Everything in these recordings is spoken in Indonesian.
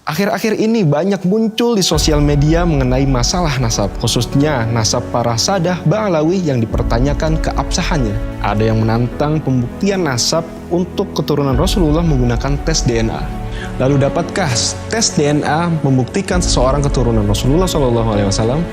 Akhir-akhir ini banyak muncul di sosial media mengenai masalah nasab, khususnya nasab para Sadah Ba'alawi yang dipertanyakan keabsahannya. Ada yang menantang pembuktian nasab untuk keturunan Rasulullah menggunakan tes DNA. Lalu dapatkah tes DNA membuktikan seseorang keturunan Rasulullah SAW?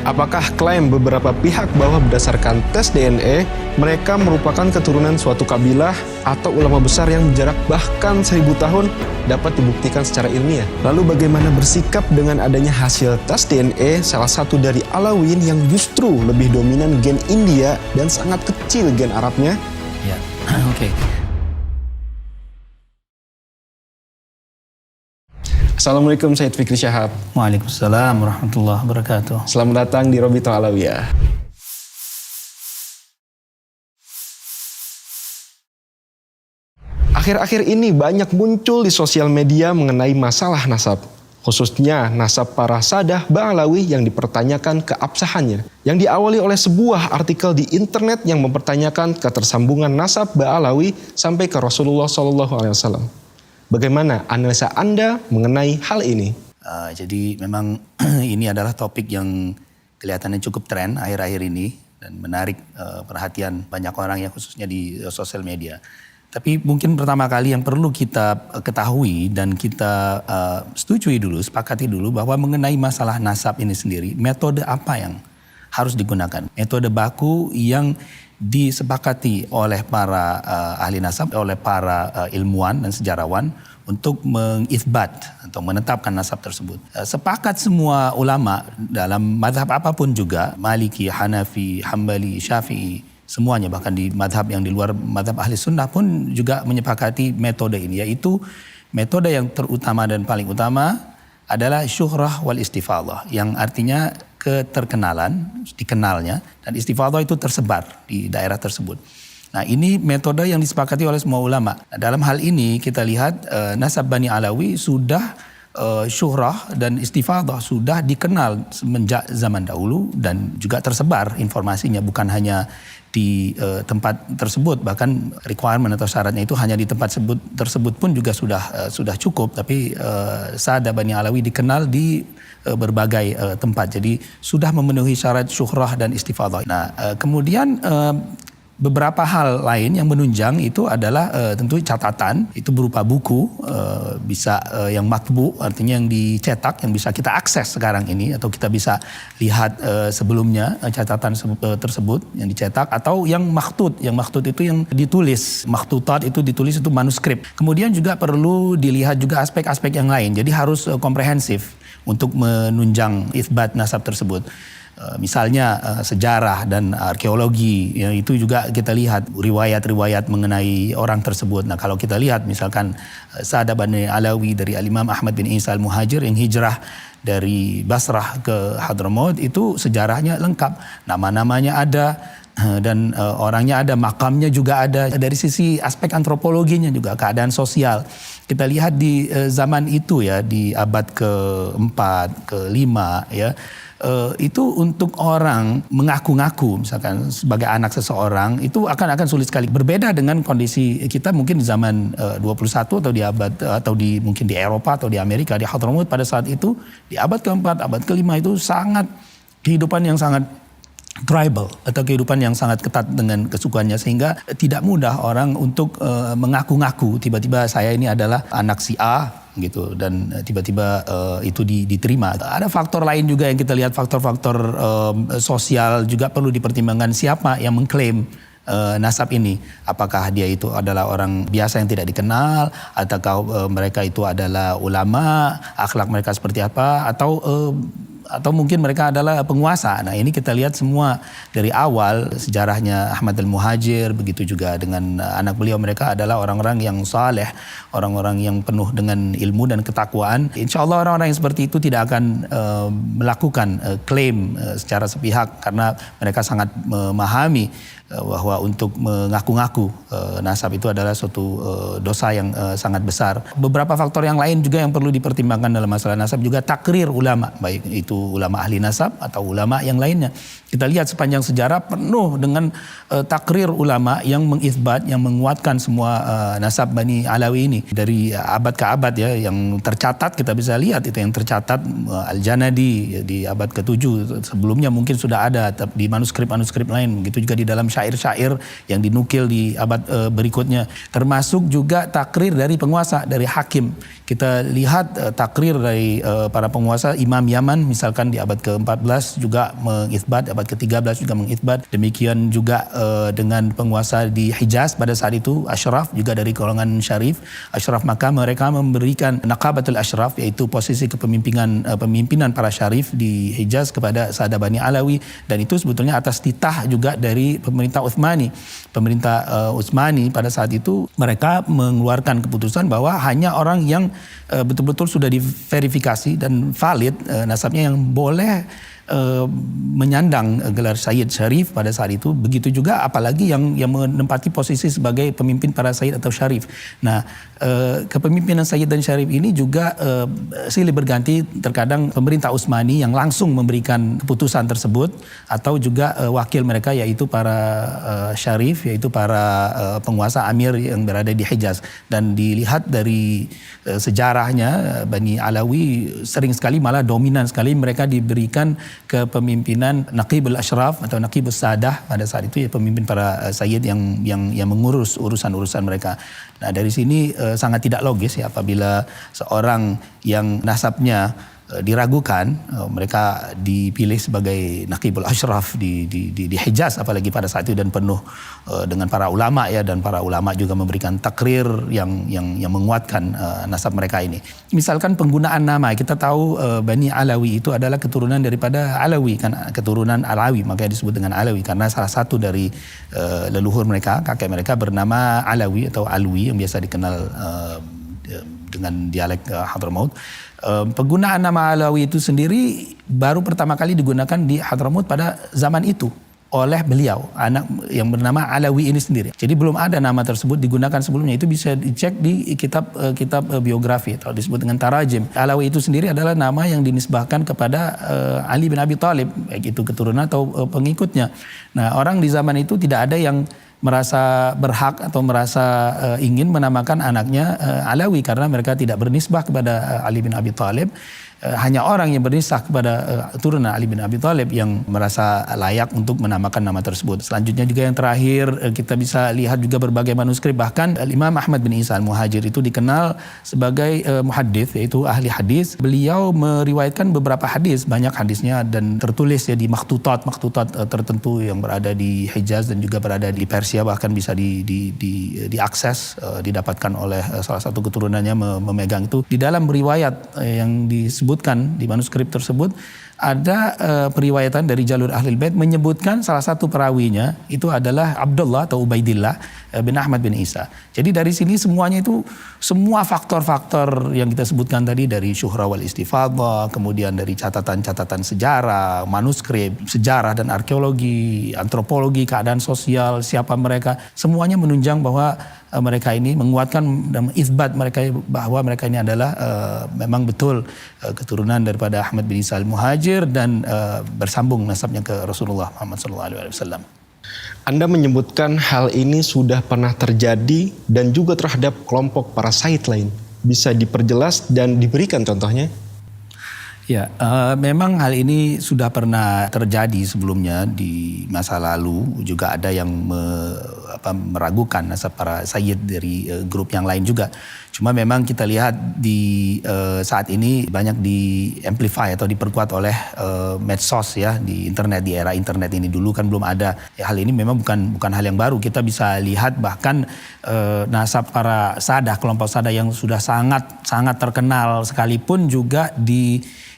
Apakah klaim beberapa pihak bahwa berdasarkan tes DNA mereka merupakan keturunan suatu kabilah atau ulama besar yang berjarak bahkan 1000 tahun dapat dibuktikan secara ilmiah? Lalu bagaimana bersikap dengan adanya hasil tes DNA salah satu dari Alawiyyin yang justru lebih dominan gen India dan sangat kecil gen Arabnya? Ya, oke. Assalamualaikum Sayyid Fikri Syahab. Waalaikumsalam warahmatullahi wabarakatuh. Selamat datang di Robito Alawiyah. Akhir-akhir ini banyak muncul di sosial media mengenai masalah nasab, khususnya nasab para Sadah Ba'alawi yang dipertanyakan keabsahannya, yang diawali oleh sebuah artikel di internet yang mempertanyakan ketersambungan nasab Ba'alawi sampai ke Rasulullah SAW. Bagaimana analisa Anda mengenai hal ini? Jadi memang ini adalah topik yang kelihatannya cukup tren akhir-akhir ini dan menarik perhatian banyak orang ya, khususnya di sosial media. Tapi mungkin pertama kali yang perlu kita ketahui dan kita setujui dulu, sepakati dulu bahwa mengenai masalah nasab ini sendiri, metode apa yang harus digunakan? Metode baku yang disepakati oleh para ahli nasab, oleh para ilmuwan dan sejarawan untuk mengithbat atau menetapkan nasab tersebut. Sepakat semua ulama dalam mazhab apapun juga, Maliki, Hanafi, Hambali, Syafi'i, semuanya bahkan di mazhab yang di luar mazhab ahli sunnah pun juga menyepakati metode ini, yaitu metode yang terutama dan paling utama adalah syuhrah wal istifadah, yang artinya keterkenalan, dikenalnya, dan istifadah itu tersebar di daerah tersebut. Nah, ini metode yang disepakati oleh semua ulama. Nah, dalam hal ini kita lihat nasab Bani Alawi sudah syuhrah dan istifadah sudah dikenal semenjak zaman dahulu dan juga tersebar informasinya bukan hanya di tempat tersebut, bahkan requirement atau syaratnya itu hanya di tempat tersebut pun juga sudah cukup, tapi Sadah Bani Alawi dikenal di berbagai tempat, jadi sudah memenuhi syarat syuhrah dan istifadah. Nah, kemudian beberapa hal lain yang menunjang itu adalah tentu catatan, itu berupa buku, bisa yang matbu, artinya yang dicetak, yang bisa kita akses sekarang ini, atau kita bisa lihat sebelumnya catatan tersebut yang dicetak, atau yang makhtut. Yang makhtut itu yang ditulis, makhtutat itu ditulis, itu manuskrip. Kemudian juga perlu dilihat juga aspek-aspek yang lain, jadi harus komprehensif untuk menunjang itsbat nasab tersebut. Misalnya sejarah dan arkeologi, ya, itu juga kita lihat riwayat-riwayat mengenai orang tersebut. Nah, kalau kita lihat misalkan Sadah Bani Alawi dari Al-Imam Ahmad bin Isa Al-Muhajir yang hijrah dari Basrah ke Hadramaut, itu sejarahnya lengkap, nama-namanya ada dan orangnya ada, makamnya juga ada. Dari sisi aspek antropologinya juga, keadaan sosial, kita lihat di zaman itu ya, di abad ke-4, ke-5 ya, itu untuk orang mengaku-ngaku misalkan sebagai anak seseorang itu akan sulit sekali. Berbeda dengan kondisi kita mungkin di zaman 21 atau di abad atau mungkin di Eropa atau di Amerika, di Hadramaut pada saat itu di abad ke-4, abad ke-5 itu sangat kehidupan yang sangat tribal atau kehidupan yang sangat ketat dengan kesukuannya, sehingga tidak mudah orang untuk mengaku-ngaku tiba-tiba saya ini adalah anak si A gitu, dan tiba-tiba itu diterima. Ada faktor lain juga yang kita lihat, faktor-faktor sosial juga perlu dipertimbangkan, siapa yang mengklaim nasab ini. Apakah dia itu adalah orang biasa yang tidak dikenal, ataukah mereka itu adalah ulama, akhlak mereka seperti apa, atau mungkin mereka adalah penguasa. Nah, ini kita lihat semua dari awal sejarahnya Ahmad Al-Muhajir, begitu juga dengan anak beliau, mereka adalah orang-orang yang saleh, orang-orang yang penuh dengan ilmu dan ketakwaan. Insya Allah orang-orang yang seperti itu tidak akan melakukan klaim secara sepihak, karena mereka sangat memahami bahwa untuk mengaku-ngaku nasab itu adalah suatu dosa yang sangat besar. Beberapa faktor yang lain juga yang perlu dipertimbangkan dalam masalah nasab juga takrir ulama, baik itu ulama ahli nasab atau ulama yang lainnya. Kita lihat sepanjang sejarah penuh dengan takrir ulama yang mengisbat, yang menguatkan semua nasab Bani Alawi ini. Dari abad ke abad ya, yang tercatat kita bisa lihat itu yang tercatat Al-Janadi di abad ke-7. Sebelumnya mungkin sudah ada di manuskrip-manuskrip lain. Begitu juga di dalam syair-syair yang dinukil di abad berikutnya. Termasuk juga takrir dari penguasa, dari hakim. Kita lihat takrir dari para penguasa, Imam Yaman misalkan di abad ke-14 juga mengisbat, abad ke-13 juga mengisbat. Demikian juga dengan penguasa di Hijaz pada saat itu, Ashraf juga dari golongan Syarif. Ashraf Makkah, mereka memberikan Naqabatul Ashraf, yaitu posisi pemimpinan para Syarif di Hijaz kepada Sadah Bani Alawi, dan itu sebetulnya atas titah juga dari pemerintah Utsmani. Pemerintah Utsmani pada saat itu mereka mengeluarkan keputusan bahwa hanya orang yang betul-betul sudah diverifikasi dan valid nasabnya yang boleh menyandang gelar Sayyid Syarif pada saat itu. Begitu juga apalagi yang menempati posisi sebagai pemimpin para Sayyid atau Syarif. Nah, kepemimpinan Sayyid dan Syarif ini juga silih berganti. Terkadang pemerintah Utsmani yang langsung memberikan keputusan tersebut, atau juga wakil mereka yaitu para Syarif, yaitu para penguasa Amir yang berada di Hijaz. Dan dilihat dari sejarahnya, Bani Alawi sering sekali, malah dominan sekali mereka diberikan kepemimpinan Naqibul Ashraf atau Naqibul Sadah pada saat itu, ya pemimpin para sayyid yang mengurus urusan-urusan mereka. Nah, dari sini sangat tidak logis ya apabila seorang yang nasabnya diragukan, mereka dipilih sebagai Naqibul Ashraf di Hijaz apalagi pada saat itu, dan penuh dengan para ulama ya, dan para ulama juga memberikan takrir yang menguatkan nasab mereka ini. Misalkan penggunaan nama, kita tahu Bani Alawi itu adalah keturunan daripada Alawi, kan keturunan Alawi, makanya disebut dengan Alawi karena salah satu dari leluhur mereka, kakek mereka bernama Alawi atau Alwi yang biasa dikenal dengan dialek Hadramaut. Penggunaan nama Alawi itu sendiri baru pertama kali digunakan di Hadramaut pada zaman itu oleh beliau, anak yang bernama Alawi ini sendiri. Jadi belum ada nama tersebut digunakan sebelumnya. Itu bisa dicek di kitab biografi atau disebut dengan tarajim. Alawi itu sendiri adalah nama yang dinisbahkan kepada Ali bin Abi Thalib, baik itu keturunan atau pengikutnya. Nah, orang di zaman itu tidak ada yang merasa berhak atau merasa ingin menamakan anaknya Alawi karena mereka tidak bernisbah kepada Ali bin Abi Thalib. Hanya orang yang bernisbah kepada turunan Ali bin Abi Thalib yang merasa layak untuk menamakan nama tersebut. Selanjutnya juga yang terakhir, kita bisa lihat juga berbagai manuskrip, bahkan Imam Ahmad bin Isa Al-Muhajir itu dikenal sebagai muhaddits, yaitu ahli hadis. Beliau meriwayatkan beberapa hadis, banyak hadisnya, dan tertulis ya di maktutat tertentu yang berada di Hijaz dan juga berada di Persia, bahkan bisa diakses, didapatkan oleh salah satu keturunannya memegang itu. Di dalam riwayat yang disebutkan di manuskrip tersebut ada periwayatan dari jalur Ahlul Bait menyebutkan salah satu perawinya itu adalah Abdullah atau Ubaidillah bin Ahmad bin Isa. Jadi dari sini semuanya itu, semua faktor-faktor yang kita sebutkan tadi, dari syuhra wal istifadhah, kemudian dari catatan-catatan sejarah, manuskrip, sejarah dan arkeologi, antropologi, keadaan sosial, siapa mereka, semuanya menunjang bahwa mereka ini menguatkan dan isbat mereka bahwa mereka ini adalah memang betul keturunan daripada Ahmad bin Isa Al-Muhajir dan bersambung nasabnya ke Rasulullah Muhammad SAW. Anda menyebutkan hal ini sudah pernah terjadi dan juga terhadap kelompok para sayyid lain. Bisa diperjelas dan diberikan contohnya? Ya, memang hal ini sudah pernah terjadi sebelumnya di masa lalu. Juga ada yang meragukan nasab para sayyid dari grup yang lain juga. Cuma memang kita lihat di saat ini banyak di-amplify atau diperkuat oleh medsos ya, di internet, di era internet ini. Dulu kan belum ada. Ya, hal ini memang bukan hal yang baru. Kita bisa lihat bahkan nasab para sadah, kelompok sadah yang sudah sangat terkenal sekalipun juga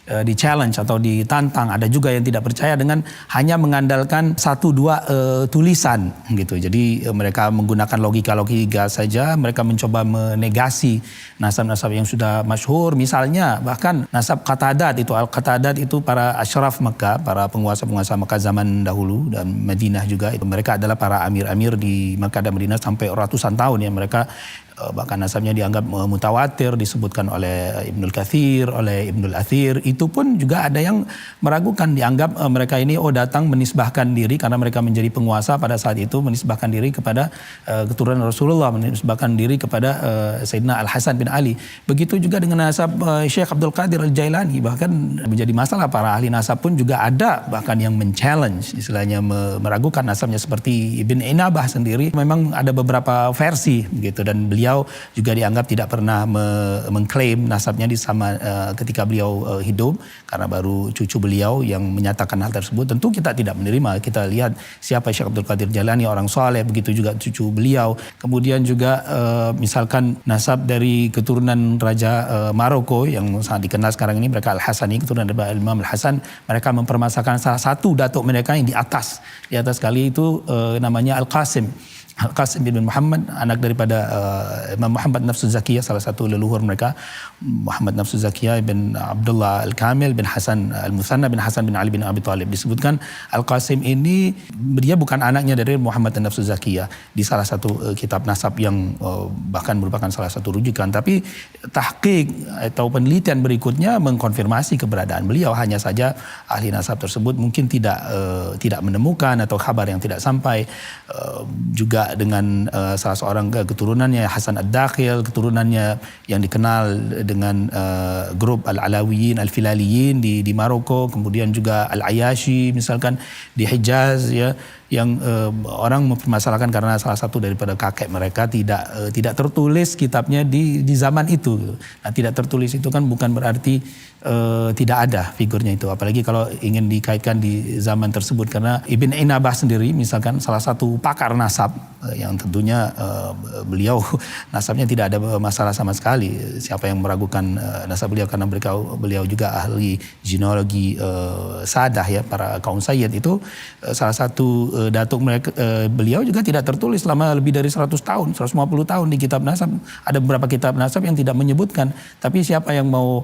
di-challenge atau ditantang. Ada juga yang tidak percaya dengan hanya mengandalkan satu dua tulisan gitu. Jadi mereka menggunakan logika-logika saja, mereka mencoba menegasi nasab-nasab yang sudah masyhur. Misalnya bahkan nasab Qatadat itu, Al-Qatadat itu para asyraf Mekah, para penguasa-penguasa Mekah zaman dahulu dan Madinah juga. Itu mereka adalah para amir-amir di Mekah dan Madinah sampai ratusan tahun ya. Mereka bahkan nasabnya dianggap mutawatir, disebutkan oleh Ibnul Katsir, oleh Ibnul Athir. Itu pun juga ada yang meragukan, dianggap mereka ini datang menisbahkan diri karena mereka menjadi penguasa pada saat itu, menisbahkan diri kepada keturunan Rasulullah, menisbahkan diri kepada Sayyidina Al-Hasan bin Ali. Begitu juga dengan nasab Syekh Abdul Qadir Al-Jailani, bahkan menjadi masalah. Para ahli nasab pun juga ada bahkan yang men-challenge, istilahnya meragukan nasabnya, seperti Ibn Inabah sendiri. Memang ada beberapa versi gitu, dan beliau juga dianggap tidak pernah mengklaim nasabnya ketika beliau hidup, karena baru cucu beliau yang menyatakan hal tersebut. Tentu kita tidak menerima. Kita lihat siapa Syekh Abdul Qadir Jailani, orang soleh, begitu juga cucu beliau. Kemudian juga misalkan nasab dari keturunan Raja Maroko yang sangat dikenal sekarang ini, mereka Al-Hasani, keturunan dari Imam Al-Hasan. Mereka mempermasalahkan salah satu datuk mereka yang di atas kali itu namanya Al-Qasim. Al-Qasim bin Muhammad, anak daripada Imam Muhammad Nafsu Zakiyah, salah satu leluhur mereka. Muhammad Nafsu Zakiyah bin Abdullah Al-Kamil bin Hasan Al-Muthanna bin Hasan bin Ali bin Abi Thalib. Disebutkan Al-Qasim ini, dia bukan anaknya dari Muhammad Nafsu Zakiyah di salah satu kitab nasab yang bahkan merupakan salah satu rujukan. Tapi tahqiq atau penelitian berikutnya mengkonfirmasi keberadaan beliau. Hanya saja ahli nasab tersebut mungkin tidak menemukan, atau kabar yang tidak sampai. Juga dengan salah seorang keturunannya Hasan Ad-Dakhil, keturunannya yang dikenal dengan grup Al-Alawiyin, Al-Filaliyin di Maroko, kemudian juga Al-Ayashi misalkan di Hijaz ya, yang orang mempermasalahkan karena salah satu daripada kakek mereka tidak tertulis kitabnya di zaman itu. Nah, tidak tertulis itu kan bukan berarti tidak ada figurnya itu, apalagi kalau ingin dikaitkan di zaman tersebut, karena Ibn Inabah sendiri misalkan salah satu pakar nasab yang tentunya beliau nasabnya tidak ada masalah sama sekali. Siapa yang meragukan nasab beliau, karena beliau juga ahli genealogi Sadah ya, para kaum Sayyid itu. Salah satu datuk mereka, beliau juga tidak tertulis selama lebih dari 100 tahun, 150 tahun di kitab nasab. Ada beberapa kitab nasab yang tidak menyebutkan, tapi siapa yang mau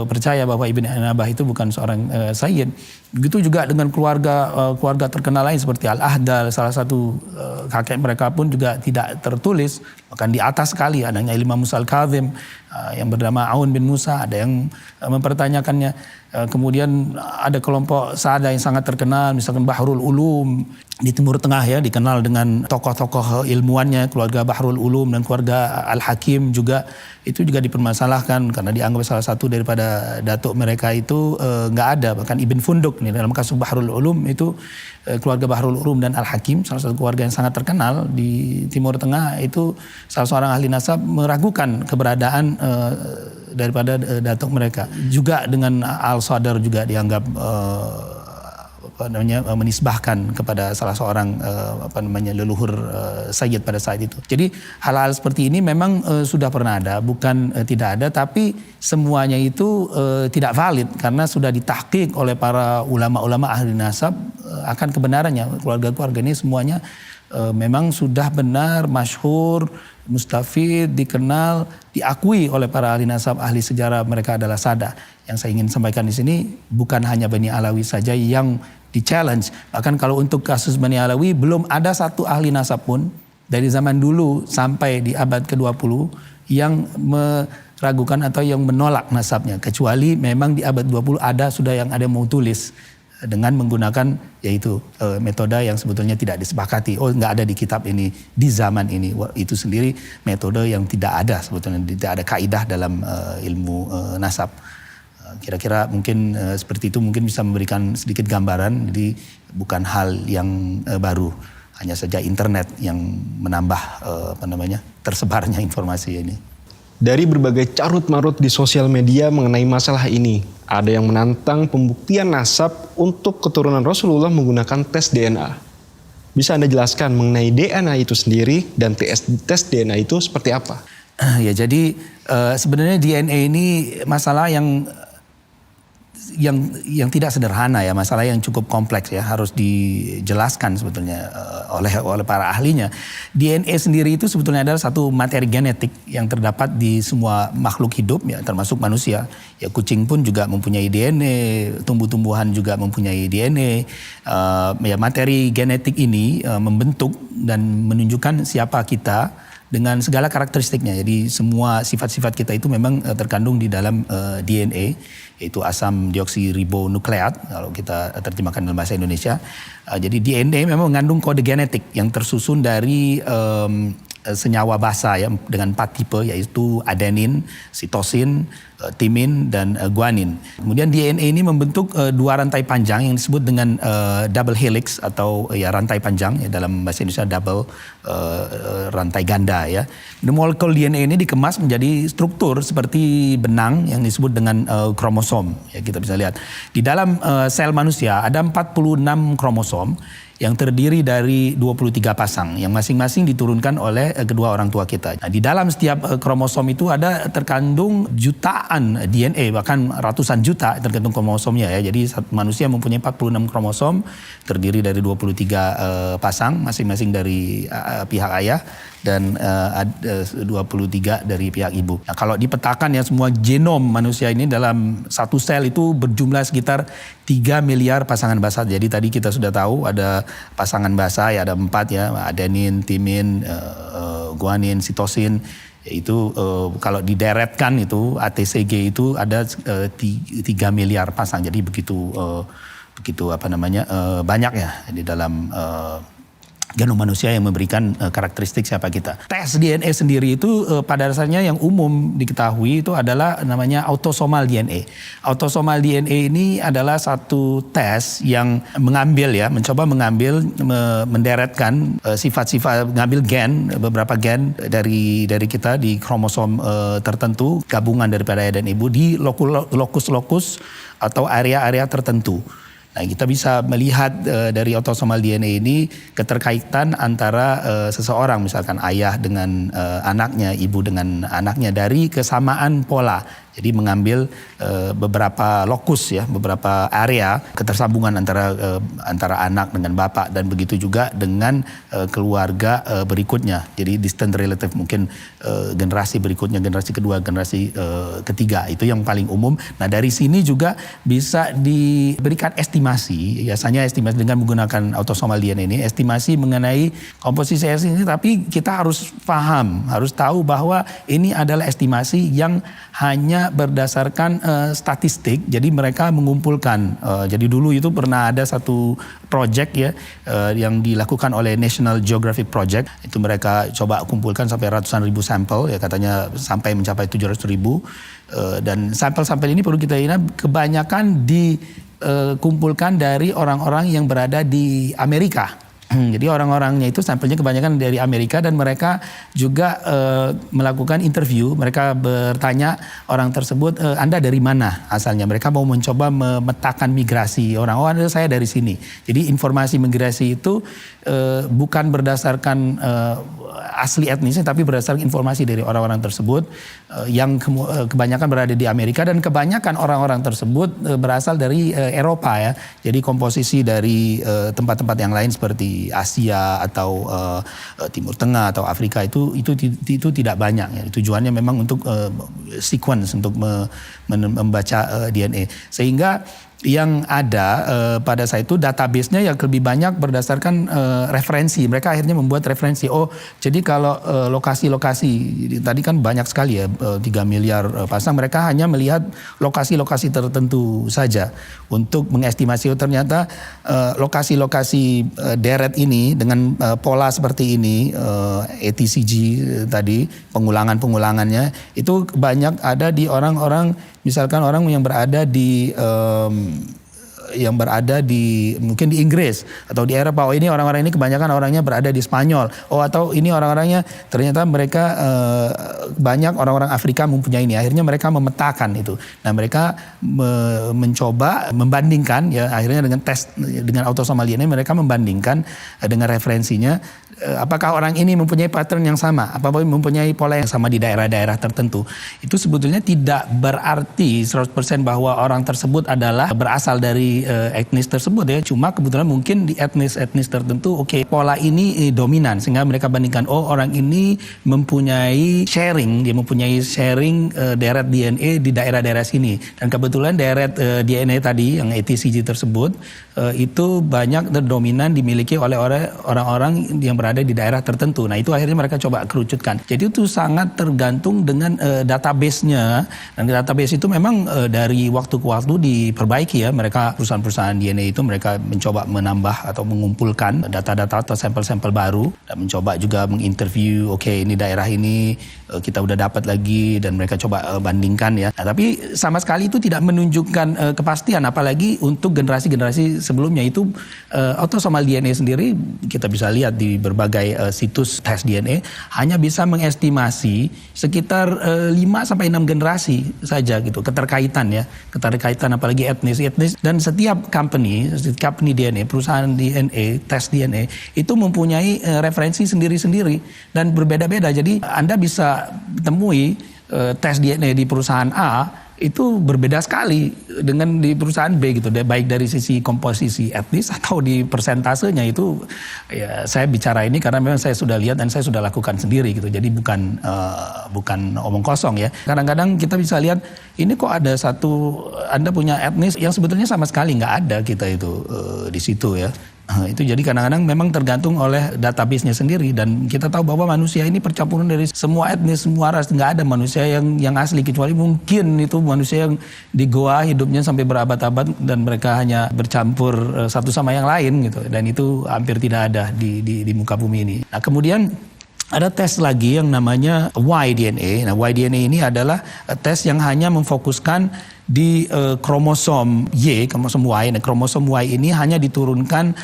percaya bahwa Ibn Inabah itu bukan seorang Sayyid. Begitu juga dengan keluarga terkenal lain seperti Al-Ahdal, salah satu kakek mereka pun juga tidak tertulis. Bahkan di atas sekali adanya Imam Musa Al-Kazim yang bernama Aun bin Musa, ada yang mempertanyakannya. Kemudian ada kelompok Sada yang sangat terkenal, misalkan Bahrul Ulum di Timur Tengah ya, dikenal dengan tokoh-tokoh ilmuannya, keluarga Bahrul Ulum dan keluarga Al-Hakim juga. Itu juga dipermasalahkan karena dianggap salah satu daripada datuk mereka itu nggak ada. Bahkan Ibn Funduk nih dalam kasus Bahrul Ulum itu, keluarga Bahrul Ulum dan Al-Hakim, salah satu keluarga yang sangat terkenal di Timur Tengah itu, salah seorang ahli nasab meragukan keberadaan daripada datuk mereka. Juga dengan Al-Sadar juga dianggap menisbahkan kepada salah seorang leluhur Sayyid pada saat itu. Jadi hal-hal seperti ini memang sudah pernah ada, bukan tidak ada, tapi semuanya itu tidak valid karena sudah ditahqiq oleh para ulama-ulama ahli nasab akan kebenarannya. Keluarga-keluarga ini semuanya memang sudah benar, masyhur, mustafid, dikenal, diakui oleh para ahli nasab, ahli sejarah, mereka adalah Sada. Yang saya ingin sampaikan di sini bukan hanya Bani Alawi saja yang di-challenge. Bahkan kalau untuk kasus Bani Alawi belum ada satu ahli nasab pun dari zaman dulu sampai di abad ke-20 yang meragukan atau yang menolak nasabnya. Kecuali memang di abad 20 sudah yang ada mau tulis dengan menggunakan yaitu metode yang sebetulnya tidak disepakati. Oh, nggak ada di kitab ini di zaman ini. Itu sendiri metode yang tidak ada sebetulnya, tidak ada kaidah dalam ilmu nasab. Kira-kira mungkin seperti itu mungkin bisa memberikan sedikit gambaran. Jadi bukan hal yang baru, hanya saja internet yang menambah tersebarnya informasi ini. Dari berbagai carut-marut di sosial media mengenai masalah ini, ada yang menantang pembuktian nasab untuk keturunan Rasulullah menggunakan tes DNA. Bisa Anda jelaskan mengenai DNA itu sendiri dan tes DNA itu seperti apa? Ya, jadi sebenarnya DNA ini masalah yang yang tidak sederhana ya, masalah yang cukup kompleks ya, harus dijelaskan sebetulnya oleh para ahlinya. DNA sendiri itu sebetulnya adalah satu materi genetik yang terdapat di semua makhluk hidup ya, termasuk manusia. Ya, kucing pun juga mempunyai DNA, tumbuh-tumbuhan juga mempunyai DNA. Ya, materi genetik ini membentuk dan menunjukkan siapa kita dengan segala karakteristiknya. Jadi semua sifat-sifat kita itu memang terkandung di dalam DNA, yaitu asam deoksiribonukleat kalau kita terjemahkan dalam bahasa Indonesia. Jadi DNA memang mengandung kode genetik yang tersusun dari senyawa basa ya, dengan 4 tipe, yaitu adenin, sitosin, timin, dan guanin. Kemudian DNA ini membentuk 2 rantai panjang yang disebut dengan double helix atau ya rantai panjang ya, dalam bahasa Indonesia double rantai ganda ya. Molekul DNA ini dikemas menjadi struktur seperti benang yang disebut dengan kromosom ya, kita bisa lihat. Di dalam sel manusia ada 46 kromosom yang terdiri dari 23 pasang yang masing-masing diturunkan oleh kedua orang tua kita. Nah, di dalam setiap kromosom itu ada terkandung jutaan DNA, bahkan ratusan juta tergantung kromosomnya ya. Jadi manusia mempunyai 46 kromosom terdiri dari 23 pasang masing-masing dari pihak ayah dan 23 dari pihak ibu. Nah, kalau dipetakan ya, semua genom manusia ini dalam satu sel itu berjumlah sekitar 3 miliar pasangan basa. Jadi tadi kita sudah tahu ada pasangan basa ya, ada 4 ya, adenin, timin, guanin, sitosin. Yaitu kalau dideretkan itu ATCG itu ada 3 miliar pasang. Jadi begitu banyak ya di dalam genom manusia yang memberikan karakteristik siapa kita. Tes DNA sendiri itu pada dasarnya yang umum diketahui itu adalah namanya autosomal DNA. Autosomal DNA ini adalah satu tes yang mencoba mengambil, menderetkan sifat-sifat, mengambil gen, beberapa gen dari kita di kromosom tertentu, gabungan daripada ayah dan ibu di lokus-lokus atau area-area tertentu. Nah, kita bisa melihat dari autosomal DNA ini keterkaitan antara seseorang, misalkan ayah dengan anaknya, ibu dengan anaknya, dari kesamaan pola. Jadi mengambil beberapa lokus ya, beberapa area ketersambungan antara anak dengan bapak, dan begitu juga dengan keluarga berikutnya. Jadi distant relative, mungkin generasi berikutnya, generasi kedua, generasi ketiga, itu yang paling umum. Nah, dari sini juga bisa diberikan estimasi, biasanya estimasi dengan menggunakan autosomal DNA ini, estimasi mengenai komposisi ini, tapi kita harus paham, harus tahu bahwa ini adalah estimasi yang hanya berdasarkan statistik. Jadi mereka mengumpulkan. Jadi dulu itu pernah ada satu project ya yang dilakukan oleh National Geographic Project. Itu mereka coba kumpulkan sampai ratusan ribu sampel ya, katanya sampai mencapai 700.000. Dan sampel-sampel ini perlu kita ingat kebanyakan dikumpulkan dari orang-orang yang berada di Amerika. Jadi orang-orangnya itu sampelnya kebanyakan dari Amerika, dan mereka juga melakukan interview. Mereka bertanya orang tersebut, Anda dari mana asalnya? Mereka mau mencoba memetakan migrasi orang. Oh, saya dari sini. Jadi informasi migrasi itu bukan berdasarkan asli etnisnya, tapi berdasarkan informasi dari orang-orang tersebut yang kebanyakan berada di Amerika, dan kebanyakan orang-orang tersebut berasal dari Eropa ya. Jadi komposisi dari tempat-tempat yang lain seperti Asia atau Timur Tengah atau Afrika itu tidak banyak ya. Tujuannya memang untuk sequence, untuk membaca DNA, sehingga yang ada pada saat itu database-nya yang lebih banyak berdasarkan referensi. Mereka akhirnya membuat referensi. Oh, jadi kalau lokasi-lokasi tadi kan banyak sekali ya, 3 miliar pasang. Mereka hanya melihat lokasi-lokasi tertentu saja untuk mengestimasi. Oh, ternyata lokasi-lokasi deret ini dengan pola seperti ini, ATCG tadi, pengulangan-pengulangannya itu banyak ada di orang-orang, misalkan orang yang berada di mungkin di Inggris atau di Eropa. Oh, ini orang-orang ini kebanyakan orangnya berada di Spanyol. Oh, atau ini orang-orangnya ternyata mereka banyak orang-orang Afrika mempunyai ini. Akhirnya mereka memetakan itu. Nah, mereka mencoba membandingkan ya, akhirnya dengan tes dengan autosomal DNA mereka membandingkan dengan referensinya apakah orang ini mempunyai pattern yang sama, apakah mempunyai pola yang sama di daerah-daerah tertentu. Itu sebetulnya tidak berarti 100% bahwa orang tersebut adalah berasal dari etnis tersebut ya. Cuma kebetulan mungkin di etnis tertentu pola ini dominan sehingga mereka bandingkan orang ini mempunyai sharing deret DNA di daerah-daerah sini. Dan kebetulan deret DNA tadi yang ATCG tersebut itu banyak dan dominan dimiliki oleh orang-orang yang berada di daerah tertentu. Nah itu akhirnya mereka coba kerucutkan. Jadi itu sangat tergantung dengan database-nya. Dan database itu memang dari waktu ke waktu diperbaiki ya. Mereka perusahaan-perusahaan DNA itu mereka mencoba menambah atau mengumpulkan data-data atau sampel-sampel baru. Dan mencoba juga menginterview, ini daerah ini kita udah dapat lagi dan mereka coba bandingkan ya. Nah, tapi sama sekali itu tidak menunjukkan kepastian. Apalagi untuk generasi-generasi sebelumnya itu autosomal DNA sendiri kita bisa lihat di berbagai situs tes DNA hanya bisa mengestimasi sekitar 5-6 generasi saja gitu keterkaitan apalagi etnis dan setiap company DNA, perusahaan DNA, tes DNA itu mempunyai referensi sendiri-sendiri dan berbeda-beda. Jadi Anda bisa temui tes DNA di perusahaan A itu berbeda sekali dengan di perusahaan B gitu, baik dari sisi komposisi etnis atau di persentasenya itu ya saya bicara ini karena memang saya sudah lihat dan saya sudah lakukan sendiri gitu, jadi bukan omong kosong ya. Kadang-kadang kita bisa lihat ini kok ada Anda punya etnis yang sebetulnya sama sekali nggak ada kita itu di situ ya. Itu jadi kadang-kadang memang tergantung oleh database-nya sendiri dan kita tahu bahwa manusia ini percampuran dari semua etnis, semua ras, nggak ada manusia yang asli kecuali mungkin itu manusia yang di goa hidupnya sampai berabad-abad dan mereka hanya bercampur satu sama yang lain gitu dan itu hampir tidak ada di muka bumi ini. Nah kemudian ada tes lagi yang namanya Y-DNA. Nah, Y-DNA ini adalah tes yang hanya memfokuskan di kromosom Y, kromosom Y. Nah, kromosom Y ini hanya diturunkan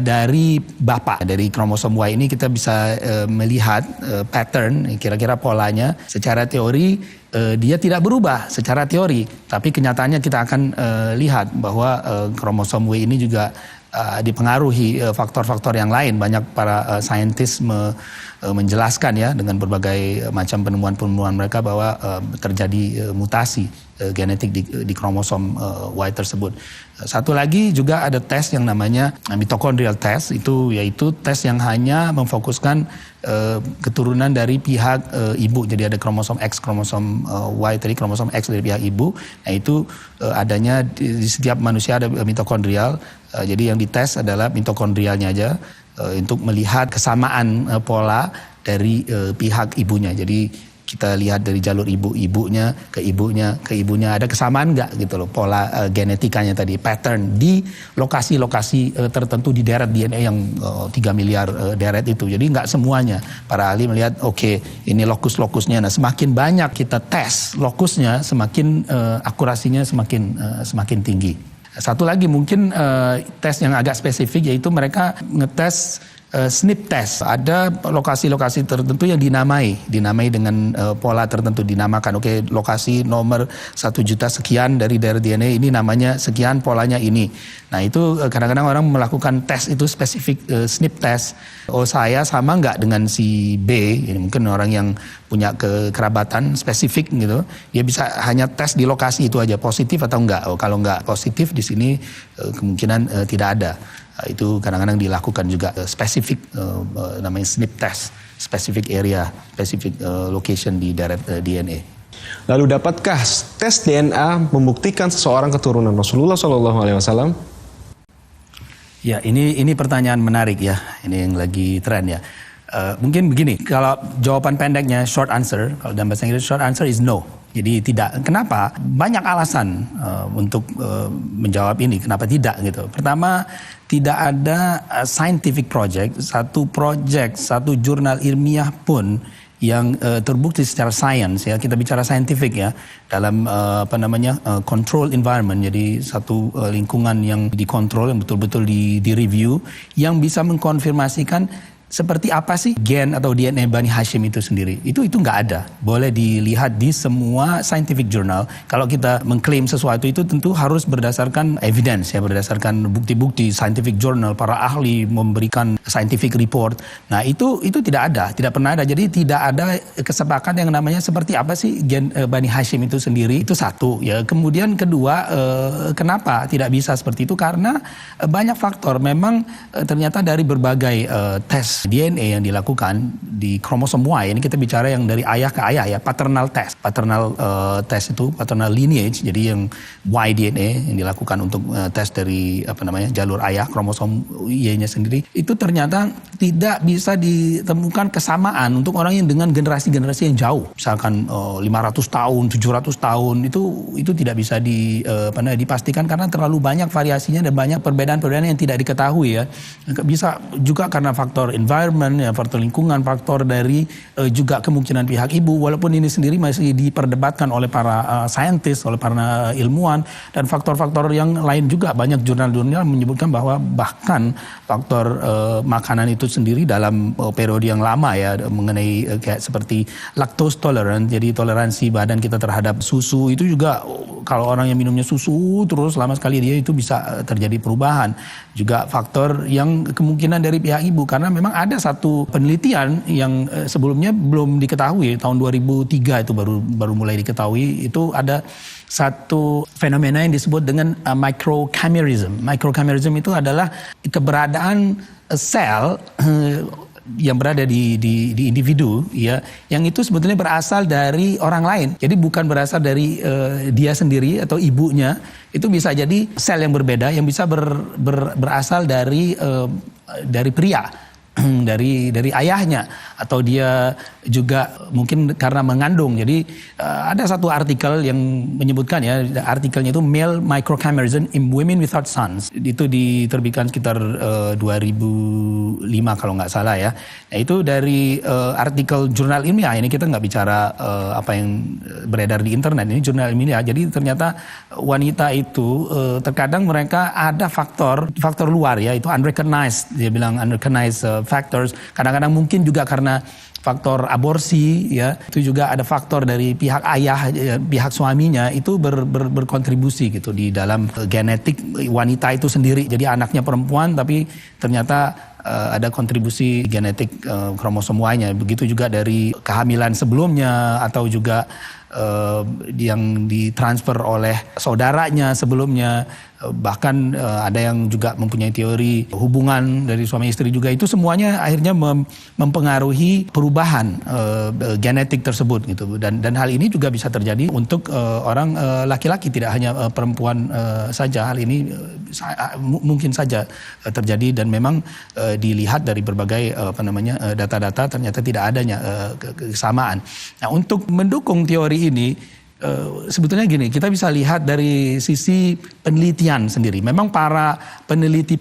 dari bapak. Dari kromosom Y ini kita bisa melihat pattern, kira-kira polanya. Secara teori dia tidak berubah secara teori, tapi kenyataannya kita akan lihat bahwa kromosom Y ini juga dipengaruhi faktor-faktor yang lain. Banyak para saintis menjelaskan ya dengan berbagai macam penemuan-penemuan mereka bahwa terjadi mutasi genetik di kromosom Y tersebut. Satu lagi juga ada tes yang namanya mitochondrial test, itu yaitu tes yang hanya memfokuskan keturunan dari pihak ibu. Jadi ada kromosom X, kromosom Y tadi, kromosom X dari pihak ibu. Nah itu adanya di setiap manusia ada mitokondrial. Jadi yang dites adalah mitokondrialnya aja untuk melihat kesamaan pola dari pihak ibunya. Jadi kita lihat dari jalur ibunya ke ibunya ada kesamaan nggak gitu loh pola genetikanya tadi, pattern di lokasi-lokasi tertentu di deret DNA yang 3 miliar deret itu. Jadi nggak semuanya. Para ahli melihat ini lokus-lokusnya. Nah semakin banyak kita tes lokusnya semakin akurasinya semakin tinggi. Satu lagi mungkin tes yang agak spesifik yaitu mereka ngetes SNP test. Ada lokasi-lokasi tertentu yang dinamai dengan pola tertentu, dinamakan. Lokasi nomor 1 juta sekian dari daerah DNA ini namanya sekian, polanya ini. Nah itu kadang-kadang orang melakukan tes itu spesifik SNP test. Saya sama nggak dengan si B? Ini mungkin orang yang punya kekerabatan spesifik gitu. Dia bisa hanya tes di lokasi itu aja, positif atau enggak. Kalau enggak positif di sini kemungkinan tidak ada. Itu kadang-kadang dilakukan juga spesifik namanya SNP test, specific area, specific location di deret DNA. Lalu dapatkah tes DNA membuktikan seseorang keturunan Rasulullah SAW? Ya, ini pertanyaan menarik ya. Ini yang lagi tren ya. Mungkin begini, kalau jawaban pendeknya short answer, kalau dalam bahasa Inggris short answer is no. Jadi tidak. Kenapa? Banyak alasan untuk menjawab ini. Kenapa tidak gitu? Pertama, tidak ada scientific project, satu jurnal ilmiah pun yang terbukti secara sains ya. Kita bicara scientific ya dalam control environment. Jadi satu lingkungan yang dikontrol, yang betul-betul di review, yang bisa mengkonfirmasikan seperti apa sih gen atau DNA Bani Hashim itu sendiri? Itu nggak ada. Boleh dilihat di semua scientific journal. Kalau kita mengklaim sesuatu itu tentu harus berdasarkan evidence ya, berdasarkan bukti-bukti scientific journal, para ahli memberikan scientific report. Nah, itu tidak ada, tidak pernah ada. Jadi tidak ada kesepakatan yang namanya seperti apa sih gen Bani Hashim itu sendiri. Itu satu ya. Kemudian kedua, kenapa tidak bisa seperti itu? Karena banyak faktor. Memang ternyata dari berbagai tes DNA yang dilakukan di kromosom Y, ini kita bicara yang dari ayah ke ayah ya, paternal test test itu paternal lineage, jadi yang Y DNA yang dilakukan untuk tes dari jalur ayah kromosom Y-nya sendiri, itu ternyata tidak bisa ditemukan kesamaan untuk orang yang dengan generasi-generasi yang jauh, misalkan 500 tahun, 700 tahun, itu tidak bisa dipastikan karena terlalu banyak variasinya dan banyak perbedaan-perbedaan yang tidak diketahui ya. Bisa juga karena faktor environment, ya, faktor lingkungan, faktor dari juga kemungkinan pihak ibu, walaupun ini sendiri masih diperdebatkan oleh para saintis, oleh para ilmuwan, dan faktor-faktor yang lain juga. Banyak jurnal-jurnal menyebutkan bahwa bahkan faktor makanan itu sendiri dalam periode yang lama ya, mengenai kayak seperti lactose tolerant, jadi toleransi badan kita terhadap susu, itu juga kalau orang yang minumnya susu terus lama sekali dia itu bisa terjadi perubahan. Juga faktor yang kemungkinan dari pihak ibu, karena memang ada satu penelitian yang sebelumnya belum diketahui, tahun 2003 itu baru mulai diketahui. Itu ada satu fenomena yang disebut dengan microchimerism. Microchimerism itu adalah keberadaan sel yang berada di individu ya, yang itu sebetulnya berasal dari orang lain. Jadi bukan berasal dari dia sendiri atau ibunya. Itu bisa jadi sel yang berbeda yang bisa berasal dari pria. dari ayahnya, atau dia juga mungkin karena mengandung. Jadi ada satu artikel yang menyebutkan ya, artikelnya itu Male Microchimerism in Women Without Sons. Itu diterbitkan sekitar 2005 kalau nggak salah ya. Nah, itu dari artikel jurnal ilmiah. Ini kita nggak bicara apa yang beredar di internet. Ini jurnal ilmiah. Jadi ternyata wanita itu terkadang mereka ada faktor luar ya, itu unrecognized. Dia bilang unrecognized factors. Kadang-kadang mungkin juga karena faktor aborsi ya, itu juga ada faktor dari pihak ayah, pihak suaminya itu berkontribusi gitu di dalam genetik wanita itu sendiri. Jadi anaknya perempuan tapi ternyata ada kontribusi genetik kromosom Y-nya. Begitu juga dari kehamilan sebelumnya, atau juga yang ditransfer oleh saudaranya sebelumnya. Bahkan ada yang juga mempunyai teori hubungan dari suami istri juga. Itu semuanya akhirnya mempengaruhi perubahan genetik tersebut gitu. Dan hal ini juga bisa terjadi untuk orang laki-laki, tidak hanya perempuan saja. Hal ini mungkin saja terjadi, dan memang dilihat dari berbagai data-data ternyata tidak adanya kesamaan. Nah, untuk mendukung teori ini, sebetulnya gini, kita bisa lihat dari sisi penelitian sendiri. Memang para peneliti